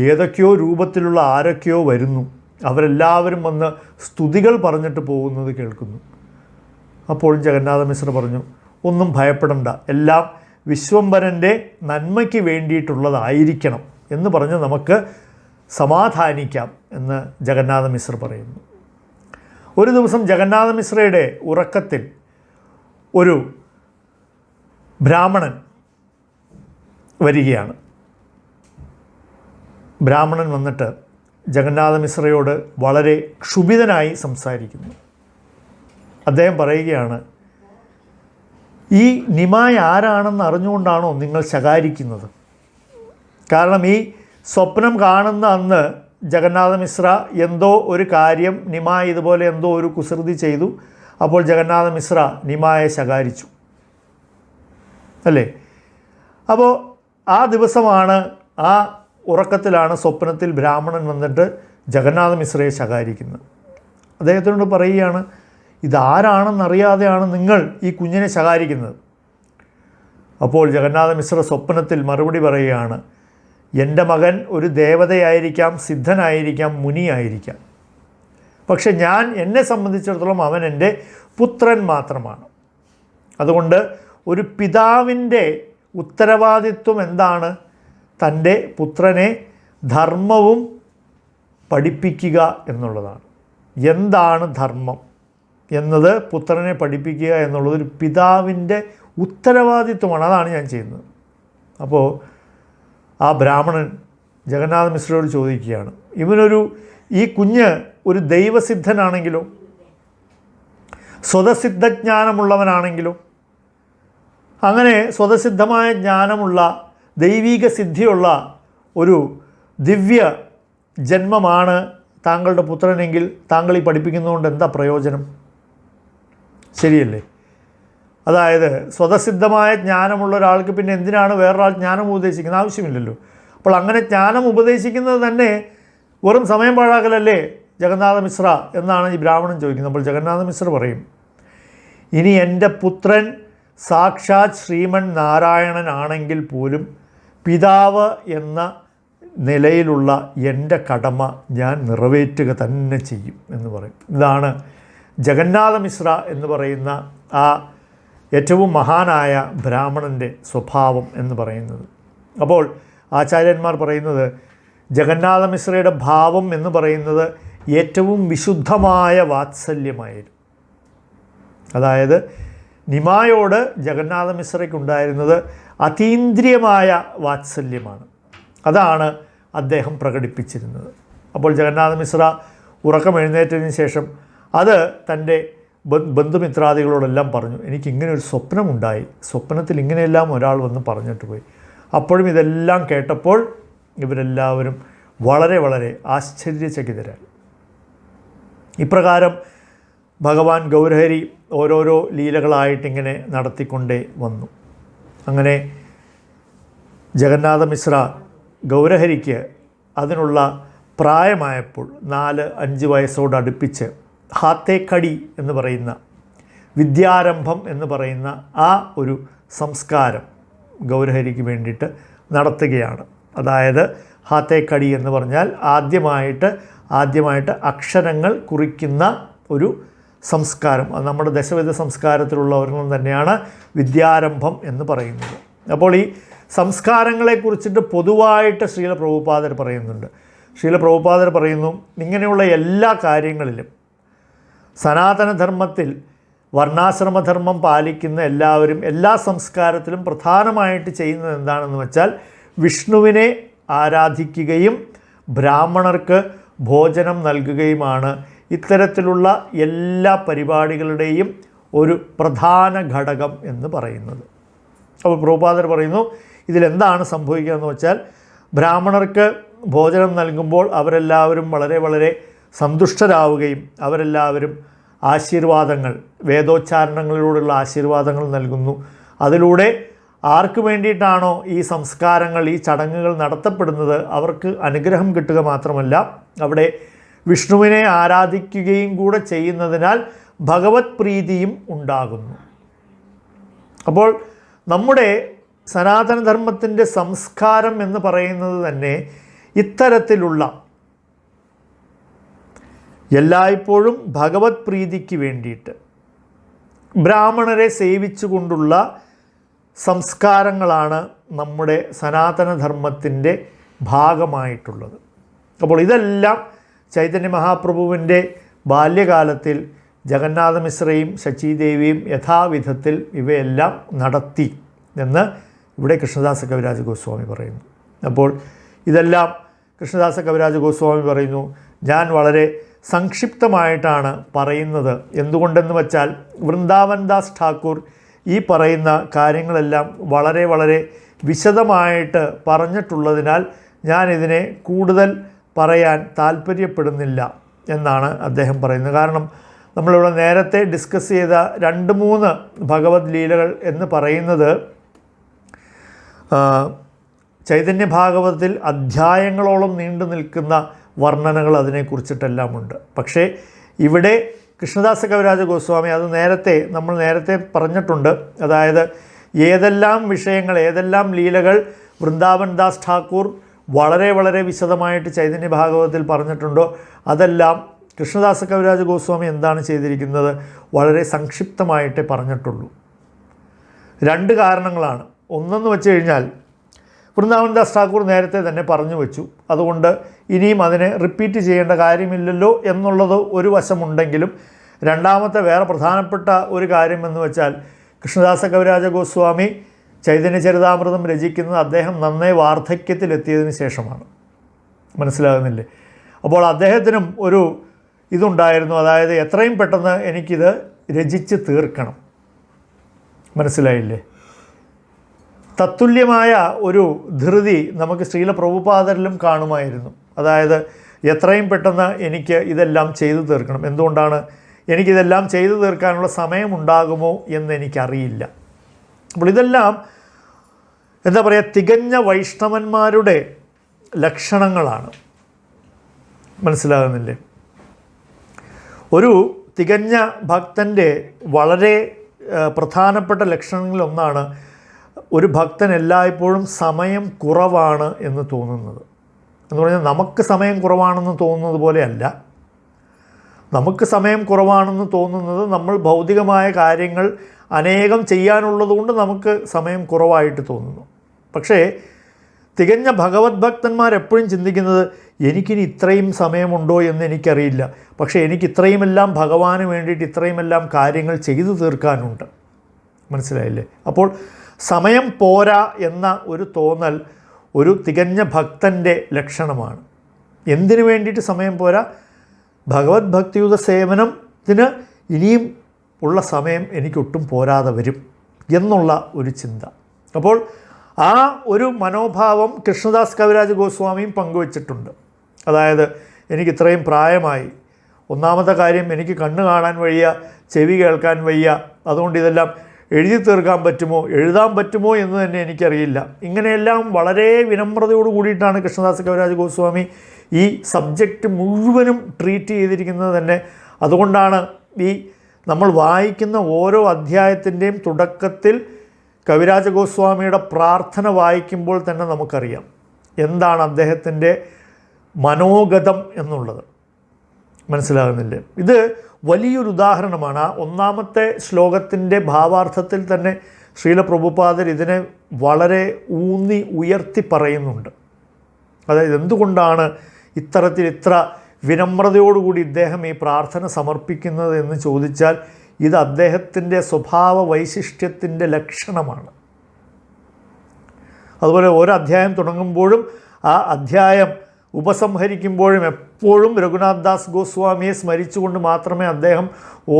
ഏതൊക്കെയോ രൂപത്തിലുള്ള ആരൊക്കെയോ വരുന്നു, അവരെല്ലാവരും വന്ന് സ്തുതികൾ പറഞ്ഞിട്ട് പോകുന്നത് കേൾക്കുന്നു. അപ്പോൾ ജഗന്നാഥ മിശ്ര പറഞ്ഞു, ഒന്നും ഭയപ്പെടണ്ട, എല്ലാം വിശ്വംഭരൻ്റെ നന്മയ്ക്ക് വേണ്ടിയിട്ടുള്ളതായിരിക്കണം എന്ന് പറഞ്ഞ് നമുക്ക് സമാധാനിക്കാം എന്ന് ജഗന്നാഥ മിശ്ര പറയുന്നു. ഒരു ദിവസം ജഗന്നാഥ മിശ്രയുടെ ഉറക്കത്തിൽ ഒരു ബ്രാഹ്മണൻ വരികയാണ്. ബ്രാഹ്മണൻ വന്നിട്ട് ജഗന്നാഥ മിശ്രയോട് വളരെ ക്ഷുഭിതനായി സംസാരിക്കുന്നു. അദ്ദേഹം പറയുകയാണ്, ഈ നിമായി ആരാണെന്ന് അറിഞ്ഞുകൊണ്ടാണോ നിങ്ങൾ ശകാരിക്കുന്നത്? കാരണം ഈ സ്വപ്നം കാണുന്ന അന്ന് ജഗന്നാഥ മിശ്ര എന്തോ ഒരു കാര്യം, നിമായി ഇതുപോലെ എന്തോ ഒരു കുസൃതി ചെയ്തു. അപ്പോൾ ജഗന്നാഥ മിശ്ര നിമായെ ശകാരിച്ചു, അല്ലേ? അപ്പോൾ ആ ദിവസമാണ്, ആ ഉറക്കത്തിലാണ് സ്വപ്നത്തിൽ ബ്രാഹ്മണൻ വന്നിട്ട് ജഗന്നാഥ മിശ്രയെ ശകാരിക്കുന്നത്. അദ്ദേഹത്തിനോട് പറയുകയാണ്, ഇതാരാണെന്നറിയാതെയാണ് നിങ്ങൾ ഈ കുഞ്ഞിനെ ശകാരിക്കുന്നത്. അപ്പോൾ ജഗന്നാഥ മിശ്ര സ്വപ്നത്തിൽ മറുപടി പറയുകയാണ്, എൻ്റെ മകൻ ഒരു ദേവതയായിരിക്കാം, സിദ്ധനായിരിക്കാം, മുനിയായിരിക്കാം, പക്ഷെ എന്നെ സംബന്ധിച്ചിടത്തോളം അവൻ എൻ്റെ പുത്രൻ മാത്രമാണ്. അതുകൊണ്ട് ഒരു പിതാവിൻ്റെ ഉത്തരവാദിത്വം എന്താണ്? തൻ്റെ പുത്രനെ ധർമ്മവും പഠിപ്പിക്കുക എന്നുള്ളതാണ്. എന്താണ് ധർമ്മം എന്നത് പുത്രനെ പഠിപ്പിക്കുക എന്നുള്ളത് ഒരു പിതാവിൻ്റെ ഉത്തരവാദിത്വമാണ്. അതാണ് ഞാൻ ചെയ്യുന്നത്. അപ്പോൾ ആ ബ്രാഹ്മണൻ ജഗന്നാഥ മിശ്രയോട് ചോദിക്കുകയാണ്, ഈ കുഞ്ഞ് ഒരു ദൈവസിദ്ധനാണെങ്കിലോ, സ്വതസിദ്ധജ്ഞാനമുള്ളവനാണെങ്കിലോ, അങ്ങനെ സ്വതസിദ്ധമായ ജ്ഞാനമുള്ള ദൈവീക സിദ്ധിയുള്ള ഒരു ദിവ്യ ജന്മമാണ് താങ്കളുടെ പുത്രനെങ്കിൽ താങ്കൾ ഈ പഠിപ്പിക്കുന്നതുകൊണ്ട് എന്താ പ്രയോജനം? ശരിയല്ലേ? അതായത് സ്വതസിദ്ധമായ ജ്ഞാനമുള്ള ഒരാൾക്ക് പിന്നെ എന്തിനാണ് വേറൊരാൾ ജ്ഞാനം ഉപദേശിക്കുന്നത്? ആവശ്യമില്ലല്ലോ. അപ്പോൾ അങ്ങനെ ജ്ഞാനം ഉപദേശിക്കുന്നത് തന്നെ വെറും സമയം പാഴാക്കലല്ലേ ജഗന്നാഥ മിശ്ര എന്നാണ് ഈ ബ്രാഹ്മണൻ ചോദിക്കുന്നത്. അപ്പോൾ ജഗന്നാഥ മിശ്ര പറയും, ഇനി എൻ്റെ പുത്രൻ സാക്ഷാത് ശ്രീമൻ നാരായണനാണെങ്കിൽ പോലും പിതാവ് എന്ന നിലയിലുള്ള എൻ്റെ കടമ ഞാൻ നിറവേറ്റുക തന്നെ ചെയ്യും എന്ന് പറയും. ഇതാണ് ജഗന്നാഥ മിശ്ര എന്ന് പറയുന്ന ആ ഏറ്റവും മഹാനായ ബ്രാഹ്മണൻ്റെ സ്വഭാവം എന്ന് പറയുന്നത്. അപ്പോൾ ആചാര്യന്മാർ പറയുന്നത് ജഗന്നാഥ മിശ്രയുടെ ഭാവം എന്ന് പറയുന്നത് ഏറ്റവും വിശുദ്ധമായ വാത്സല്യമായിരുന്നു. അതായത് നിമായോട് ജഗന്നാഥ മിശ്രയ്ക്കുണ്ടായിരുന്നത് അതീന്ദ്രിയമായ വാത്സല്യമാണ്. അതാണ് അദ്ദേഹം പ്രകടിപ്പിച്ചിരുന്നത്. അപ്പോൾ ജഗന്നാഥ മിശ്ര ഉറക്കം എഴുന്നേറ്റതിന് ശേഷം അത് തൻ്റെ ബന്ധുമിത്രാദികളോടെല്ലാം പറഞ്ഞു, എനിക്കിങ്ങനെ ഒരു സ്വപ്നമുണ്ടായി, സ്വപ്നത്തിൽ ഇങ്ങനെയെല്ലാം ഒരാൾ വന്ന് പറഞ്ഞിട്ട് പോയി. അപ്പോഴും ഇതെല്ലാം കേട്ടപ്പോൾ ഇവരെല്ലാവരും വളരെ വളരെ ആശ്ചര്യചകിതരായി. ഇപ്രകാരം ഭഗവാൻ ഗൗരഹരി ഓരോരോ ലീലകളായിട്ടിങ്ങനെ നടത്തിക്കൊണ്ടേ വന്നു. അങ്ങനെ ജഗന്നാഥ മിശ്ര ഗൗരഹരിക്ക് അതിനുള്ള പ്രായമായപ്പോൾ 4-5 വയസ്സോടടുപ്പിച്ച് ഹാത്തേക്കടി എന്ന് പറയുന്ന വിദ്യാരംഭം എന്ന് പറയുന്ന ആ ഒരു സംസ്കാരം ഗൗരഹരിക്ക് വേണ്ടിയിട്ട് നടത്തുകയാണ്. അതായത് ഹാത്തേക്കടി എന്ന് പറഞ്ഞാൽ ആദ്യമായിട്ട് അക്ഷരങ്ങൾ കുറിക്കുന്ന ഒരു സംസ്കാരം, അത് നമ്മുടെ ദശവിധ സംസ്കാരത്തിലുള്ള ഒരെണ്ണം തന്നെയാണ് വിദ്യാരംഭം എന്ന് പറയുന്നത്. അപ്പോൾ ഈ സംസ്കാരങ്ങളെക്കുറിച്ചിട്ട് പൊതുവായിട്ട് ശ്രീല പ്രഭുപാദർ പറയുന്നുണ്ട്. ശ്രീല പ്രഭുപാദർ പറയുന്നു, ഇങ്ങനെയുള്ള എല്ലാ കാര്യങ്ങളിലും സനാതനധർമ്മത്തിൽ വർണ്ണാശ്രമധർമ്മം പാലിക്കുന്ന എല്ലാവരും എല്ലാ സംസ്കാരത്തിലും പ്രധാനമായിട്ട് ചെയ്യുന്നത് എന്താണെന്ന് വെച്ചാൽ വിഷ്ണുവിനെ ആരാധിക്കുകയും ബ്രാഹ്മണർക്ക് ഭോജനം നൽകുകയുമാണ് ഇത്തരത്തിലുള്ള എല്ലാ പരിപാടികളുടെയും ഒരു പ്രധാന ഘടകം എന്ന് പറയുന്നത്. അപ്പോൾ പ്രഭുപാദർ പറയുന്നു, ഇതിലെന്താണ് സംഭവിക്കുക എന്ന് വെച്ചാൽ ബ്രാഹ്മണർക്ക് ഭോജനം നൽകുമ്പോൾ അവരെല്ലാവരും വളരെ വളരെ സന്തുഷ്ടരാവുകയും അവരെല്ലാവരും ആശീർവാദങ്ങൾ, വേദോച്ചാരണങ്ങളിലൂടെയുള്ള ആശീർവാദങ്ങൾ നൽകുന്നു. അതിലൂടെ ആർക്ക് വേണ്ടിയിട്ടാണോ ഈ സംസ്കാരങ്ങൾ, ഈ ചടങ്ങുകൾ നടത്തപ്പെടുന്നത് അവർക്ക് അനുഗ്രഹം കിട്ടുക മാത്രമല്ല അവിടെ വിഷ്ണുവിനെ ആരാധിക്കുകയും കൂടെ ചെയ്യുന്നതിനാൽ ഭഗവത് പ്രീതിയും ഉണ്ടാകുന്നു. അപ്പോൾ നമ്മുടെ സനാതനധർമ്മത്തിൻ്റെ സംസ്കാരം എന്ന് പറയുന്നത് തന്നെ ഇത്തരത്തിലുള്ള എല്ലായ്പ്പോഴും ഭഗവത് പ്രീതിക്ക് വേണ്ടിയിട്ട് ബ്രാഹ്മണരെ സേവിച്ചുകൊണ്ടുള്ള സംസ്കാരങ്ങളാണ് നമ്മുടെ സനാതനധർമ്മത്തിൻ്റെ ഭാഗമായിട്ടുള്ളത്. അപ്പോൾ ഇതെല്ലാം ചൈതന്യ മഹാപ്രഭുവിൻ്റെ ബാല്യകാലത്തിൽ ജഗന്നാഥ മിശ്രയും ശചീദേവിയും യഥാവിധത്തിൽ ഇവയെല്ലാം നടത്തി എന്ന് ഇവിടെ കൃഷ്ണദാസ കവിരാജ ഗോസ്വാമി പറയുന്നു. അപ്പോൾ ഇതെല്ലാം കൃഷ്ണദാസ കവിരാജ ഗോസ്വാമി പറയുന്നു, ഞാൻ വളരെ സംക്ഷിപ്തമായിട്ടാണ് പറയുന്നത്. എന്തുകൊണ്ടെന്ന് വച്ചാൽ വൃന്ദാവൻ ദാസ് ഠാക്കൂർ ഈ പറയുന്ന കാര്യങ്ങളെല്ലാം വളരെ വളരെ വിശദമായിട്ട് പറഞ്ഞിട്ടുള്ളതിനാൽ ഞാനിതിനെ കൂടുതൽ പറയാൻ താല്പര്യപ്പെടുന്നില്ല എന്നാണ് അദ്ദേഹം പറയുന്നത്. കാരണം നമ്മളിവിടെ നേരത്തെ ഡിസ്കസ് ചെയ്ത 2-3 ഭഗവത് ലീലകൾ എന്ന് പറയുന്നത് ചൈതന്യ ഭാഗവതത്തിൽ അധ്യായങ്ങളോളം നീണ്ടു നിൽക്കുന്ന വർണ്ണനകൾ അതിനെക്കുറിച്ചിട്ടെല്ലാം ഉണ്ട്. പക്ഷേ ഇവിടെ കൃഷ്ണദാസ കവിരാജ ഗോസ്വാമി അത് നമ്മൾ നേരത്തെ പറഞ്ഞിട്ടുണ്ട്. അതായത് ഏതെല്ലാം വിഷയങ്ങൾ, ഏതെല്ലാം ലീലകൾ വൃന്ദാവൻ ദാസ് ഠാക്കൂർ വളരെ വളരെ വിശദമായിട്ട് ചൈതന്യ ഭാഗവതത്തിൽ പറഞ്ഞിട്ടുണ്ടോ അതെല്ലാം കൃഷ്ണദാസ കവിരാജ ഗോസ്വാമി എന്താണ് ചെയ്തിരിക്കുന്നത്, വളരെ സംക്ഷിപ്തമായിട്ടേ പറഞ്ഞിട്ടുള്ളൂ. 2 കാരണങ്ങളാണ്. ഒന്നെന്ന് വെച്ച് കഴിഞ്ഞാൽ വൃന്ദാവൻ ദാസ് ഠാക്കൂർ നേരത്തെ തന്നെ പറഞ്ഞു വെച്ചു, അതുകൊണ്ട് ഇനിയും അതിനെ റിപ്പീറ്റ് ചെയ്യേണ്ട കാര്യമില്ലല്ലോ എന്നുള്ളത് ഒരു വശമുണ്ടെങ്കിലും രണ്ടാമത്തെ വേറെ പ്രധാനപ്പെട്ട ഒരു കാര്യം എന്ന് വെച്ചാൽ കൃഷ്ണദാസ കവിരാജ ഗോസ്വാമി ചൈതന്യ ചരിതാമൃതം രചിക്കുന്നത് അദ്ദേഹം നന്നേ വാർദ്ധക്യത്തിലെത്തിയതിന് ശേഷമാണ്. മനസ്സിലാകുന്നില്ലേ? അപ്പോൾ അദ്ദേഹത്തിനും ഒരു ഇതുണ്ടായിരുന്നു, അതായത് എത്രയും പെട്ടെന്ന് എനിക്കിത് രചിച്ച് തീർക്കണം. മനസ്സിലായില്ലേ? തത്തുല്യമായ ഒരു ധൃതി നമുക്ക് ശ്രീല പ്രഭുപാദരിലും കാണുമായിരുന്നു. അതായത് എത്രയും പെട്ടെന്ന് എനിക്ക് ഇതെല്ലാം ചെയ്തു തീർക്കണം. എന്തുകൊണ്ടാണ്? എനിക്കിതെല്ലാം ചെയ്തു തീർക്കാനുള്ള സമയമുണ്ടാകുമോ എന്ന് എനിക്കറിയില്ല. അപ്പോൾ ഇതെല്ലാം എന്താ പറയുക, തികഞ്ഞ വൈഷ്ണവന്മാരുടെ ലക്ഷണങ്ങളാണ്. മനസ്സിലാകുന്നില്ലേ? ഒരു തികഞ്ഞ ഭക്തൻ്റെ വളരെ പ്രധാനപ്പെട്ട ലക്ഷണങ്ങളിലൊന്നാണ് ഒരു ഭക്തൻ എല്ലായ്പ്പോഴും സമയം കുറവാണ് എന്ന് തോന്നുന്നത്. എന്ന് പറഞ്ഞാൽ നമുക്ക് സമയം കുറവാണെന്ന് തോന്നുന്നത് പോലെയല്ല. നമുക്ക് സമയം കുറവാണെന്ന് തോന്നുന്നത് നമ്മൾ ഭൗതികമായ കാര്യങ്ങൾ അനേകം ചെയ്യാനുള്ളതുകൊണ്ട് നമുക്ക് സമയം കുറവായിട്ട് തോന്നുന്നു. പക്ഷേ തികഞ്ഞ ഭഗവത് ഭക്തന്മാരെപ്പോഴും ചിന്തിക്കുന്നത് എനിക്കിനി ഇത്രയും സമയമുണ്ടോ എന്ന് എനിക്കറിയില്ല, പക്ഷേ എനിക്ക് ഇത്രയുമെല്ലാം ഭഗവാന് വേണ്ടിയിട്ട് ഇത്രയുമെല്ലാം കാര്യങ്ങൾ ചെയ്തു തീർക്കാനുണ്ട്. മനസ്സിലായില്ലേ? അപ്പോൾ സമയം പോരാ എന്ന ഒരു തോന്നൽ ഒരു തികഞ്ഞ ഭക്തൻ്റെ ലക്ഷണമാണ്. എന്തിനു വേണ്ടിയിട്ട് സമയം പോരാ? ഭഗവത് ഭക്തിയുത സേവനത്തിന് ഇനിയും ഉള്ള സമയം എനിക്കൊട്ടും പോരാതെ വരും എന്നുള്ള ഒരു ചിന്ത. അപ്പോൾ ആ ഒരു മനോഭാവം കൃഷ്ണദാസ് കവിരാജ ഗോസ്വാമിയും പങ്കുവച്ചിട്ടുണ്ട്. അതായത് എനിക്ക് ഇത്രയും പ്രായമായി, ഒന്നാമത്തെ കാര്യം എനിക്ക് കണ്ണ് കാണാൻ വയ്യ, ചെവി കേൾക്കാൻ വയ്യ, അതുകൊണ്ട് ഇതെല്ലാം എഴുതി തീർക്കാൻ പറ്റുമോ, എഴുതാൻ പറ്റുമോ എന്ന് തന്നെ എനിക്കറിയില്ല. ഇങ്ങനെയെല്ലാം വളരെ വിനമ്രതയോട് കൂടിയിട്ടാണ് കൃഷ്ണദാസ് കവിരാജ ഗോസ്വാമി ഈ സബ്ജക്റ്റ് മുഴുവനും ട്രീറ്റ് ചെയ്തിരിക്കുന്നത് തന്നെ. അതുകൊണ്ടാണ് ഈ നമ്മൾ വായിക്കുന്ന ഓരോ അധ്യായത്തിൻ്റെയും തുടക്കത്തിൽ കവിരാജ ഗോസ്വാമിയുടെ പ്രാർത്ഥന വായിക്കുമ്പോൾ തന്നെ നമുക്കറിയാം എന്താണ് അദ്ദേഹത്തിൻ്റെ മനോഗതം എന്നുള്ളത്. മനസ്സിലാകുന്നില്ലേ? ഇത് വലിയൊരു ഉദാഹരണമാണ്. ആ ഒന്നാമത്തെ ശ്ലോകത്തിൻ്റെ ഭാവാർത്ഥത്തിൽ തന്നെ ശ്രീല പ്രഭുപാദർ ഇതിനെ വളരെ ഊന്നി ഉയർത്തി പറയുന്നുണ്ട്. അതായത് എന്തുകൊണ്ടാണ് ഇത്ര വിനമ്രതയോടുകൂടി ഇദ്ദേഹം ഈ പ്രാർത്ഥന സമർപ്പിക്കുന്നത് എന്ന് ചോദിച്ചാൽ ഇത് അദ്ദേഹത്തിൻ്റെ സ്വഭാവ വൈശിഷ്ട്യത്തിൻ്റെ ലക്ഷണമാണ്. അതുപോലെ ഓരോ അധ്യായം തുടങ്ങുമ്പോഴും ആ അധ്യായം ഉപസംഹരിക്കുമ്പോഴും എപ്പോഴും രഘുനാഥ് ദാസ് ഗോസ്വാമിയെ സ്മരിച്ചുകൊണ്ട് മാത്രമേ അദ്ദേഹം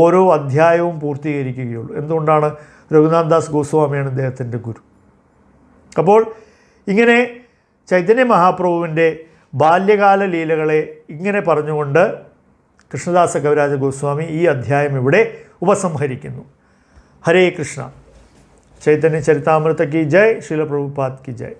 ഓരോ അധ്യായവും പൂർത്തീകരിക്കുകയുള്ളൂ. എന്തുകൊണ്ടാണ്? രഘുനാഥ് ദാസ് ഗോസ്വാമിയാണ് ഇദ്ദേഹത്തിൻ്റെ ഗുരു. അപ്പോൾ ഇങ്ങനെ ചൈതന്യ മഹാപ്രഭുവിൻ്റെ ബാല്യകാല ലീലകളെ ഇങ്ങനെ പറഞ്ഞുകൊണ്ട് കൃഷ്ണദാസ കവിരാജ ഗോസ്വാമി ഈ അധ്യായം ഇവിടെ ഉപസംഹരിക്കുന്നു. ഹരേ കൃഷ്ണ. ചൈതന്യ ചരിതാമൃത കി ജയ്. ശ്രീല പ്രഭുപാദ് കി ജയ്.